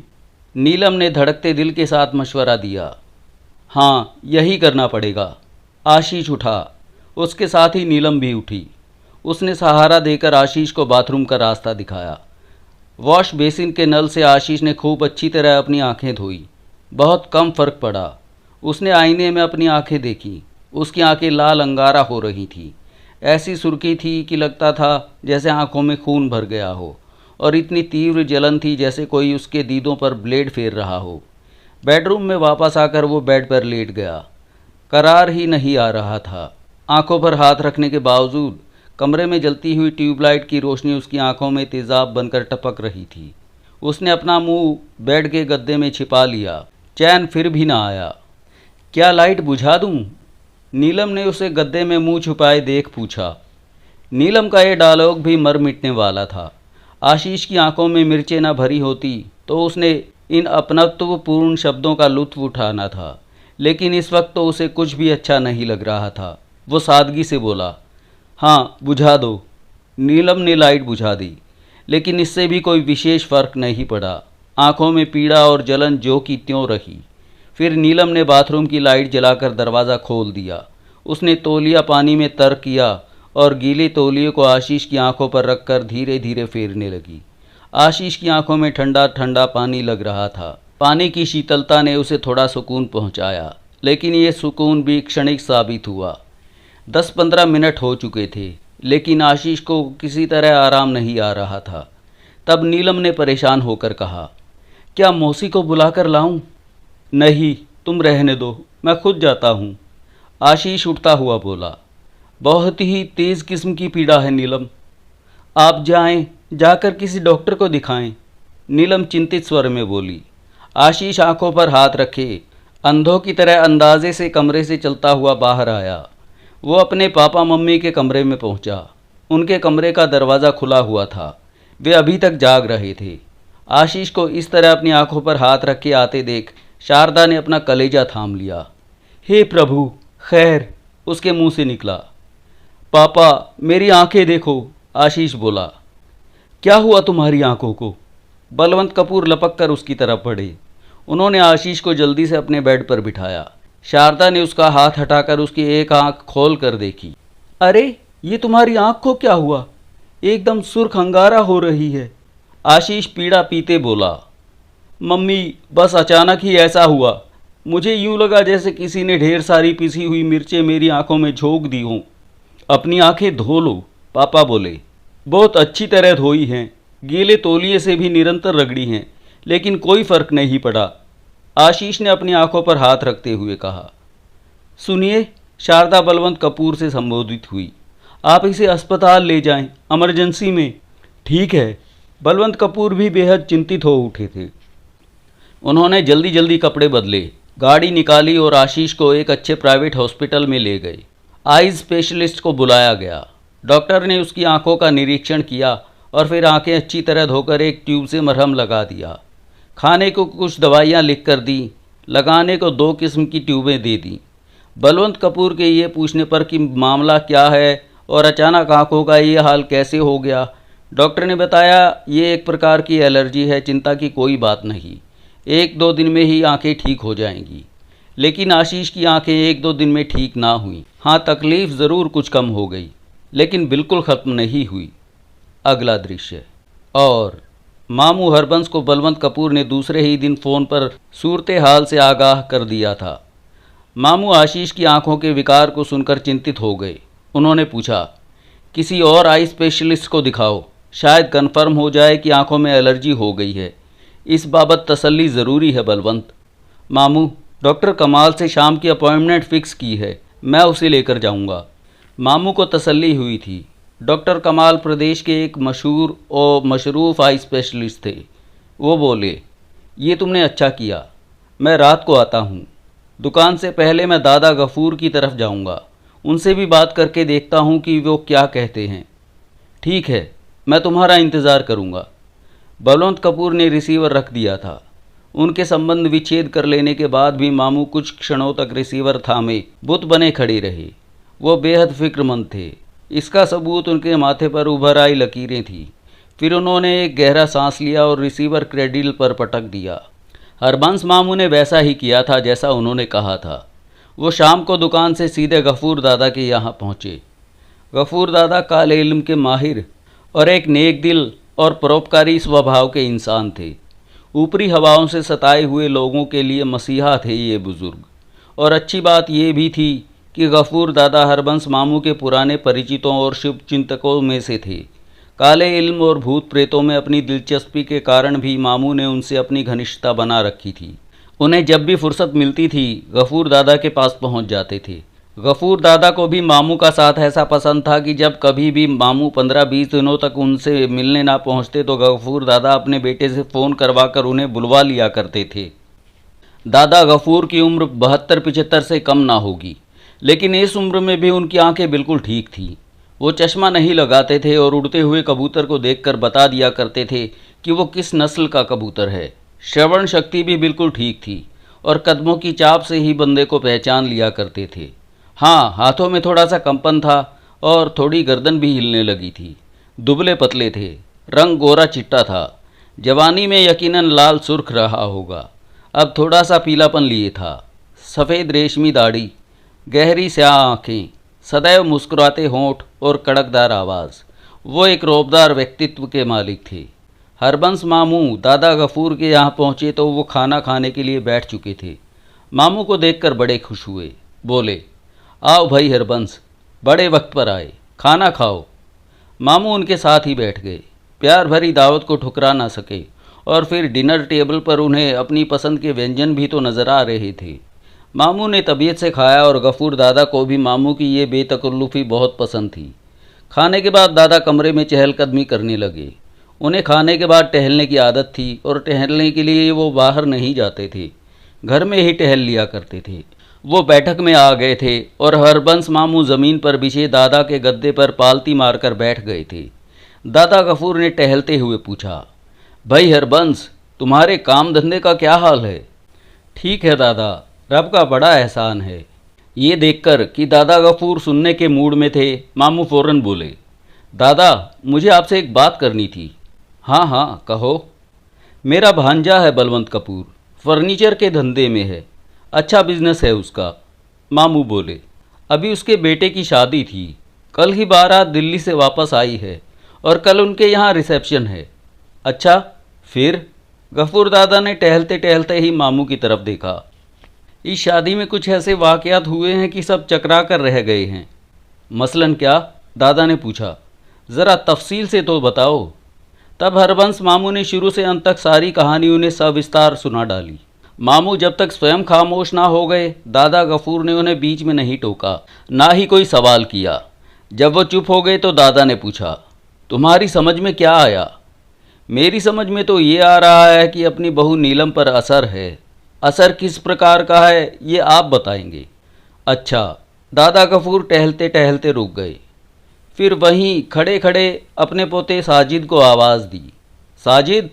नीलम ने धड़कते दिल के साथ मशवरा दिया। हाँ, यही करना पड़ेगा। आशीष उठा। उसके साथ ही नीलम भी उठी। उसने सहारा देकर आशीष को बाथरूम का रास्ता दिखाया। वॉश बेसिन के नल से आशीष ने खूब अच्छी तरह अपनी आंखें धोई। बहुत कम फर्क पड़ा। उसने आईने में अपनी आंखें देखी। उसकी आंखें लाल अंगारा हो रही थी। ऐसी सुर्खी थी कि लगता था जैसे आंखों में खून भर गया हो, और इतनी तीव्र जलन थी जैसे कोई उसके दीदों पर ब्लेड फेर रहा हो। बेडरूम में वापस आकर वो बेड पर लेट गया। करार ही नहीं आ रहा था। आंखों पर हाथ रखने के बावजूद कमरे में जलती हुई ट्यूबलाइट की रोशनी उसकी आंखों में तेजाब बनकर टपक रही थी। उसने अपना मुंह बेड के गद्दे में छिपा लिया। चैन फिर भी ना आया। क्या लाइट बुझा दूं? नीलम ने उसे गद्दे में मुंह छुपाए देख पूछा। नीलम का ये डायलॉग भी मर मिटने वाला था। आशीष की आंखों में मिर्चें न भरी होती तो उसने इन अपनत्वपूर्ण शब्दों का लुत्फ उठाना था, लेकिन इस वक्त तो उसे कुछ भी अच्छा नहीं लग रहा था। वो सादगी से बोला, हाँ, बुझा दो। नीलम ने लाइट बुझा दी, लेकिन इससे भी कोई विशेष फर्क नहीं पड़ा। आंखों में पीड़ा और जलन जो की त्यों रही। फिर नीलम ने बाथरूम की लाइट जलाकर दरवाज़ा खोल दिया। उसने तौलिया पानी में तर किया और गीले तौलिए को आशीष की आंखों पर रखकर धीरे धीरे फेरने लगी। आशीष की आंखों में ठंडा ठंडा पानी लग रहा था। पानी की शीतलता ने उसे थोड़ा सुकून पहुंचाया, लेकिन ये सुकून भी क्षणिक साबित हुआ। 10-15 मिनट हो चुके थे, लेकिन आशीष को किसी तरह आराम नहीं आ रहा था। तब नीलम ने परेशान होकर कहा, क्या मौसी को बुलाकर लाऊं? नहीं, तुम रहने दो, मैं खुद जाता हूँ। आशीष उठता हुआ बोला, बहुत ही तेज़ किस्म की पीड़ा है नीलम, आप जाएं, जाकर किसी डॉक्टर को दिखाएं। नीलम चिंतित स्वर में बोली। आशीष आंखों पर हाथ रखे अंधों की तरह अंदाजे से कमरे से चलता हुआ बाहर आया। वो अपने पापा मम्मी के कमरे में पहुंचा। उनके कमरे का दरवाज़ा खुला हुआ था। वे अभी तक जाग रहे थे। आशीष को इस तरह अपनी आंखों पर हाथ रख के आते देख शारदा ने अपना कलेजा थाम लिया। हे प्रभु, खैर, उसके मुंह से निकला। पापा, मेरी आंखें देखो, आशीष बोला। क्या हुआ तुम्हारी आंखों को? बलवंत कपूर लपक कर उसकी तरफ बढ़े। उन्होंने आशीष को जल्दी से अपने बेड पर बिठाया। शारदा ने उसका हाथ हटाकर उसकी एक आंख खोल कर देखी। अरे, ये तुम्हारी आंख को क्या हुआ? एकदम सुर्ख अंगारा हो रही है। आशीष पीड़ा पीते बोला, मम्मी, बस अचानक ही ऐसा हुआ। मुझे यूं लगा जैसे किसी ने ढेर सारी पिसी हुई मिर्चें मेरी आंखों में झोंक दी हों। अपनी आंखें धो लो, पापा बोले। बहुत अच्छी तरह धोई हैं, गीले तौलिए से भी निरंतर रगड़ी हैं, लेकिन कोई फर्क नहीं पड़ा। आशीष ने अपनी आंखों पर हाथ रखते हुए कहा। सुनिए, शारदा बलवंत कपूर से संबोधित हुई, आप इसे अस्पताल ले जाएं, इमरजेंसी में। ठीक है। बलवंत कपूर भी बेहद चिंतित हो उठे थे। उन्होंने जल्दी जल्दी कपड़े बदले, गाड़ी निकाली और आशीष को एक अच्छे प्राइवेट हॉस्पिटल में ले गए। आईज स्पेशलिस्ट को बुलाया गया। डॉक्टर ने उसकी आंखों का निरीक्षण किया और फिर आंखें अच्छी तरह धोकर एक ट्यूब से मरहम लगा दिया। खाने को कुछ दवाइयाँ लिख कर दी। लगाने को 2 किस्म की ट्यूबें दे दी। बलवंत कपूर के ये पूछने पर कि मामला क्या है और अचानक आंखों का ये हाल कैसे हो गया, डॉक्टर ने बताया, ये एक प्रकार की एलर्जी है, चिंता की कोई बात नहीं, 1-2 दिन में ही आंखें ठीक हो जाएंगी। लेकिन आशीष की आंखें 1-2 दिन में ठीक ना हुई। हाँ, तकलीफ़ ज़रूर कुछ कम हो गई, लेकिन बिल्कुल ख़त्म नहीं हुई। अगला दृश्य। और मामू हरबंस को बलवंत कपूर ने दूसरे ही दिन फ़ोन पर सूरत हाल से आगाह कर दिया था। मामू आशीष की आंखों के विकार को सुनकर चिंतित हो गए। उन्होंने पूछा, किसी और आई स्पेशलिस्ट को दिखाओ, शायद कन्फर्म हो जाए कि आंखों में एलर्जी हो गई है। इस बाबत तसल्ली ज़रूरी है बलवंत। मामू, डॉक्टर कमाल से शाम की अपॉइंटमेंट फ़िक्स की है, मैं उसे लेकर जाऊंगा। मामू को तसल्ली हुई थी। डॉक्टर कमाल प्रदेश के एक मशहूर और मशरूफ़ आई स्पेशलिस्ट थे। वो बोले, ये तुमने अच्छा किया, मैं रात को आता हूँ। दुकान से पहले मैं दादा गफूर की तरफ जाऊँगा, उनसे भी बात करके देखता हूँ कि वो क्या कहते हैं। ठीक है, मैं तुम्हारा इंतज़ार करूँगा। बलवंत कपूर ने रिसीवर रख दिया था। उनके संबंध विच्छेद कर लेने के बाद भी मामू कुछ क्षणों तक रिसीवर थामे बुत बने खड़े रहे। वो बेहद फिक्रमंद थे। इसका सबूत उनके माथे पर उभर आई लकीरें थीं। फिर उन्होंने एक गहरा सांस लिया और रिसीवर क्रेडिल पर पटक दिया। हरबंस मामू ने वैसा ही किया था जैसा उन्होंने कहा था। वो शाम को दुकान से सीधे गफूर दादा के यहाँ पहुँचे। गफूर दादा काले इल्म के माहिर और एक नेक दिल और परोपकारी स्वभाव के इंसान थे। ऊपरी हवाओं से सताए हुए लोगों के लिए मसीहा थे ये बुज़ुर्ग। और अच्छी बात ये भी थी कि गफूर दादा हरबंस मामू के पुराने परिचितों और शुभ चिंतकों में से थे। काले इल्म और भूत प्रेतों में अपनी दिलचस्पी के कारण भी मामू ने उनसे अपनी घनिष्ठता बना रखी थी। उन्हें जब भी फुर्सत मिलती थी, गफूर दादा के पास पहुंच जाते थे। गफूर दादा को भी मामू का साथ ऐसा पसंद था कि जब कभी भी मामू 15-20 दिनों तक उनसे मिलने ना पहुंचते तो गफूर दादा अपने बेटे से फ़ोन करवाकर उन्हें बुलवा लिया करते थे। दादा गफूर की उम्र 72-75 से कम ना होगी, लेकिन इस उम्र में भी उनकी आंखें बिल्कुल ठीक थीं। वो चश्मा नहीं लगाते थे और उड़ते हुए कबूतर को देखकर बता दिया करते थे कि वो किस नस्ल का कबूतर है। श्रवण शक्ति भी बिल्कुल ठीक थी और कदमों की चाप से ही बंदे को पहचान लिया करते थे। हाँ, हाथों में थोड़ा सा कंपन था और थोड़ी गर्दन भी हिलने लगी थी। दुबले पतले थे, रंग गोरा चिट्टा था। जवानी में यकीनन लाल सुर्ख रहा होगा, अब थोड़ा सा पीलापन लिए था। सफ़ेद रेशमी दाढ़ी, गहरी स्याह आँखें, सदैव मुस्कुराते होंठ और कड़कदार आवाज़। वो एक रौबदार व्यक्तित्व के मालिक थे। हरबंस मामू दादा गफूर के यहाँ पहुँचे तो वो खाना खाने के लिए बैठ चुके थे। मामू को देखकर बड़े खुश हुए। बोले, आओ भाई हरबंस, बड़े वक्त पर आए, खाना खाओ। मामू उनके साथ ही बैठ गए। प्यार भरी दावत को ठुकरा ना सके और फिर डिनर टेबल पर उन्हें अपनी पसंद के व्यंजन भी तो नज़र आ रहे थे। मामू ने तबीयत से खाया और गफूर दादा को भी मामू की ये बेतकल्लुफ़ी बहुत पसंद थी। खाने के बाद दादा कमरे में चहलकदमी करने लगे। उन्हें खाने के बाद टहलने की आदत थी और टहलने के लिए वो बाहर नहीं जाते थे, घर में ही टहल लिया करते थे। वो बैठक में आ गए थे और हरबंस मामू ज़मीन पर बिछे दादा के गद्दे पर पालती मारकर बैठ गए थे। दादा गफूर ने टहलते हुए पूछा, भाई हरबंस, तुम्हारे काम धंधे का क्या हाल है? ठीक है दादा, रब का बड़ा एहसान है। ये देखकर कि दादा गफूर सुनने के मूड में थे, मामू फ़ौरन बोले, दादा मुझे आपसे एक बात करनी थी। हाँ हाँ कहो। मेरा भांजा है बलवंत कपूर, फर्नीचर के धंधे में है, अच्छा बिजनेस है उसका। मामू बोले, अभी उसके बेटे की शादी थी, कल ही बारात दिल्ली से वापस आई है और कल उनके यहाँ रिसेप्शन है। अच्छा फिर? गफूर दादा ने टहलते टहलते ही मामू की तरफ देखा। इस शादी में कुछ ऐसे वाक़यात हुए हैं कि सब चकरा कर रह गए हैं। मसलन क्या? दादा ने पूछा। ज़रा तफसील से तो बताओ। तब हरबंस मामू ने शुरू से अंत तक सारी कहानी उन्हें सविस्तार सुना डाली। मामू जब तक स्वयं खामोश ना हो गए, दादा गफूर ने उन्हें बीच में नहीं टोका, ना ही कोई सवाल किया। जब वो चुप हो गए तो दादा ने पूछा, तुम्हारी समझ में क्या आया? मेरी समझ में तो ये आ रहा है कि अपनी बहू नीलम पर असर है। असर किस प्रकार का है ये आप बताएंगे। अच्छा। दादा गफूर टहलते टहलते रुक गए। फिर वहीं खड़े खड़े अपने पोते साजिद को आवाज़ दी। साजिद।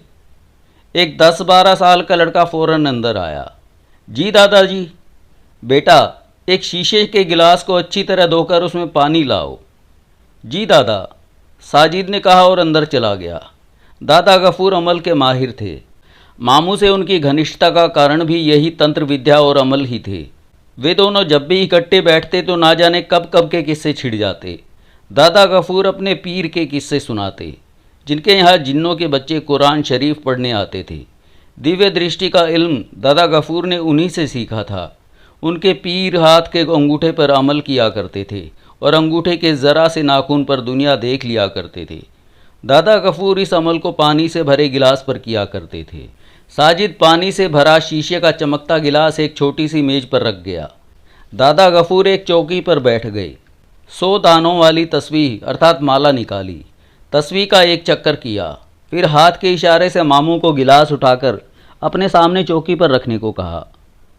एक 10-12 साल का लड़का फ़ौरन अंदर आया। जी दादाजी। बेटा, एक शीशे के गिलास को अच्छी तरह धोकर उसमें पानी लाओ। जी दादा, साजिद ने कहा और अंदर चला गया। दादा गफूर अमल के माहिर थे। मामू से उनकी घनिष्ठता का कारण भी यही तंत्र विद्या और अमल ही थे। वे दोनों जब भी इकट्ठे बैठते तो ना जाने कब कब के किस्से छिड़ जाते। दादा गफूर अपने पीर के किस्से सुनाते, जिनके यहाँ जिन्नों के बच्चे कुरान शरीफ पढ़ने आते थे। दिव्य दृष्टि का इल्म दादा गफूर ने उन्हीं से सीखा था। उनके पीर हाथ के अंगूठे पर अमल किया करते थे और अंगूठे के ज़रा से नाखून पर दुनिया देख लिया करते थे। दादा गफूर इस अमल को पानी से भरे गिलास पर किया करते थे। साजिद पानी से भरा शीशे का चमकता गिलास एक छोटी सी मेज पर रख गया। दादा गफूर एक चौकी पर बैठ गए। 100 दानों वाली तस्वीर अर्थात माला निकाली, तस्वीर का एक चक्कर किया, फिर हाथ के इशारे से मामू को गिलास उठाकर अपने सामने चौकी पर रखने को कहा।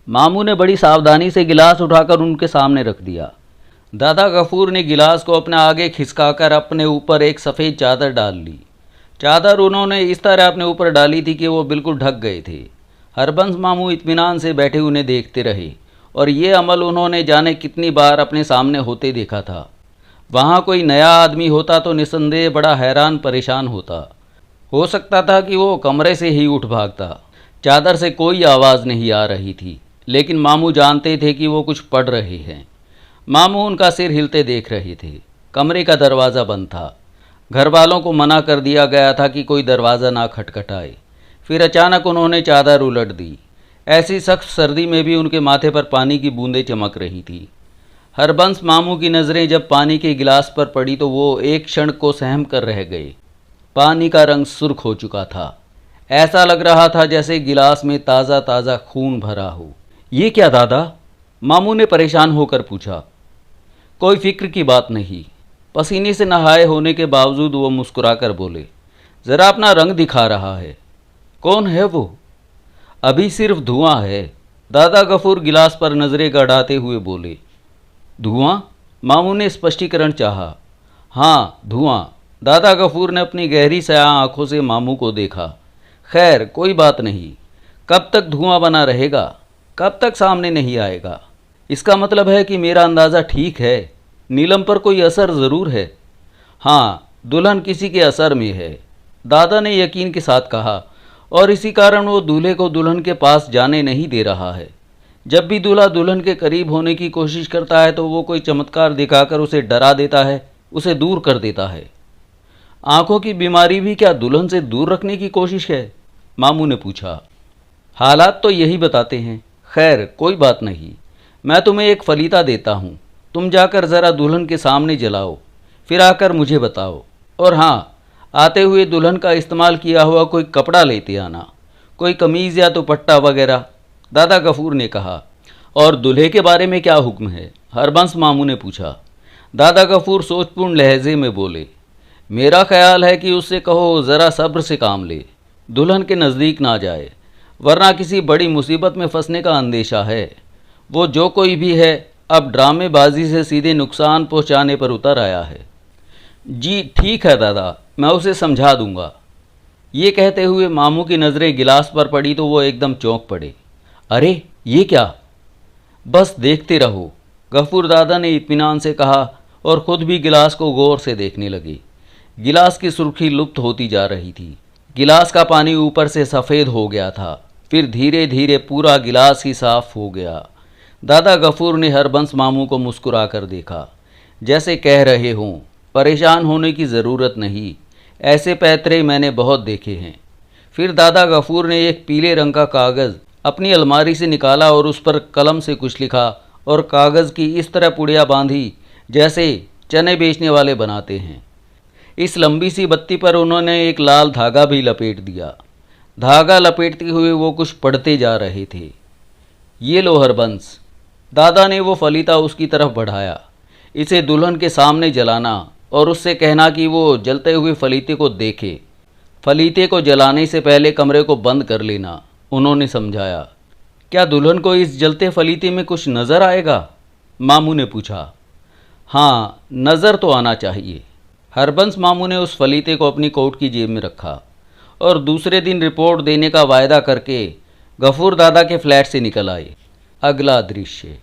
मामू ने बड़ी सावधानी से गिलास उठाकर उनके सामने रख दिया। दादा गफूर ने गिलास को अपने आगे खिसकाकर अपने ऊपर एक सफ़ेद चादर डाल ली। चादर उन्होंने इस तरह अपने ऊपर डाली थी कि वो बिल्कुल ढक गए थे। हरबंस मामू इत्मीनान से बैठे उन्हें देखते रहे और ये अमल उन्होंने जाने कितनी बार अपने सामने होते देखा था। वहाँ कोई नया आदमी होता तो निसंदेह बड़ा हैरान परेशान होता। हो सकता था कि वो कमरे से ही उठ भागता। चादर से कोई आवाज़ नहीं आ रही थी, लेकिन मामू जानते थे कि वो कुछ पढ़ रहे हैं। मामू उनका सिर हिलते देख रहे थे। कमरे का दरवाज़ा बंद था। घर वालों को मना कर दिया गया था कि कोई दरवाज़ा ना खटखटाए। फिर अचानक उन्होंने चादर उलट दी। ऐसी सख्त सर्दी में भी उनके माथे पर पानी की बूंदें चमक रही थी। हरबंस मामू की नज़रें जब पानी के गिलास पर पड़ी तो वो एक क्षण को सहम कर रह गए। पानी का रंग सुर्ख हो चुका था। ऐसा लग रहा था जैसे गिलास में ताज़ा ताज़ा खून भरा हो। ये क्या दादा? मामू ने परेशान होकर पूछा। कोई फिक्र की बात नहीं। पसीने से नहाए होने के बावजूद वो मुस्कुराकर बोले, ज़रा अपना रंग दिखा रहा है। कौन है वो? अभी सिर्फ धुआं है। दादा गफूर गिलास पर नज़रें गड़ाते हुए बोले। धुआं? मामू ने स्पष्टीकरण चाहा। हाँ धुआं। दादा गफूर ने अपनी गहरी स्याह आंखों से मामू को देखा। खैर कोई बात नहीं। कब तक धुआं बना रहेगा? कब तक सामने नहीं आएगा? इसका मतलब है कि मेरा अंदाज़ा ठीक है, नीलम पर कोई असर ज़रूर है। हाँ, दुल्हन किसी के असर में है, दादा ने यकीन के साथ कहा, और इसी कारण वो दूल्हे को दुल्हन के पास जाने नहीं दे रहा है। जब भी दूल्हा दुल्हन के करीब होने की कोशिश करता है तो वो कोई चमत्कार दिखाकर उसे डरा देता है, उसे दूर कर देता है। आंखों की बीमारी भी क्या दुल्हन से दूर रखने की कोशिश है? मामू ने पूछा। हालात तो यही बताते हैं। खैर कोई बात नहीं, मैं तुम्हें एक फलीता देता हूँ, तुम जाकर ज़रा दुल्हन के सामने जलाओ, फिर आकर मुझे बताओ। और हाँ, आते हुए दुल्हन का इस्तेमाल किया हुआ कोई कपड़ा लेते आना, कोई कमीज़ या दुपट्टा वगैरह, दादा गफूर ने कहा। और दूल्हे के बारे में क्या हुक्म है? हरबंस मामू ने पूछा। दादा गफूर सोचपूर्ण लहजे में बोले, मेरा ख्याल है कि उससे कहो ज़रा सब्र से काम ले, दुल्हन के नज़दीक ना जाए, वरना किसी बड़ी मुसीबत में फंसने का अंदेशा है। वो जो कोई भी है अब ड्रामेबाजी से सीधे नुकसान पहुंचाने पर उतर आया है। जी ठीक है दादा, मैं उसे समझा दूंगा। ये कहते हुए मामू की नज़रें गिलास पर पड़ी तो वो एकदम चौंक पड़े। अरे ये क्या? बस देखते रहो, गफूर दादा ने इत्मीनान से कहा और ख़ुद भी गिलास को गौर से देखने लगे। गिलास की सुर्खी लुप्त होती जा रही थी। गिलास का पानी ऊपर से सफ़ेद हो गया था, फिर धीरे धीरे पूरा गिलास ही साफ हो गया। दादा गफूर ने हरबंस मामू को मुस्कुरा कर देखा, जैसे कह रहे हों, परेशान होने की ज़रूरत नहीं, ऐसे पैतरे मैंने बहुत देखे हैं। फिर दादा गफूर ने एक पीले रंग का कागज़ अपनी अलमारी से निकाला और उस पर कलम से कुछ लिखा और कागज़ की इस तरह पुड़िया बांधी जैसे चने बेचने वाले बनाते हैं। इस लंबी सी बत्ती पर उन्होंने एक लाल धागा भी लपेट दिया। धागा लपेटते हुए वो कुछ पढ़ते जा रहे थे। ये लो हरबंस, दादा ने वो फलीता उसकी तरफ बढ़ाया, इसे दुल्हन के सामने जलाना और उससे कहना कि वो जलते हुए फलीते को देखे। फलीते को जलाने से पहले कमरे को बंद कर लेना, उन्होंने समझाया। क्या दुल्हन को इस जलते फलीते में कुछ नज़र आएगा? मामू ने पूछा। हाँ, नज़र तो आना चाहिए। हरबंस मामू ने उस फलीते को अपनी कोट की जेब में रखा और दूसरे दिन रिपोर्ट देने का वायदा करके गफूर दादा के फ्लैट से निकल आए। अगला दृश्य।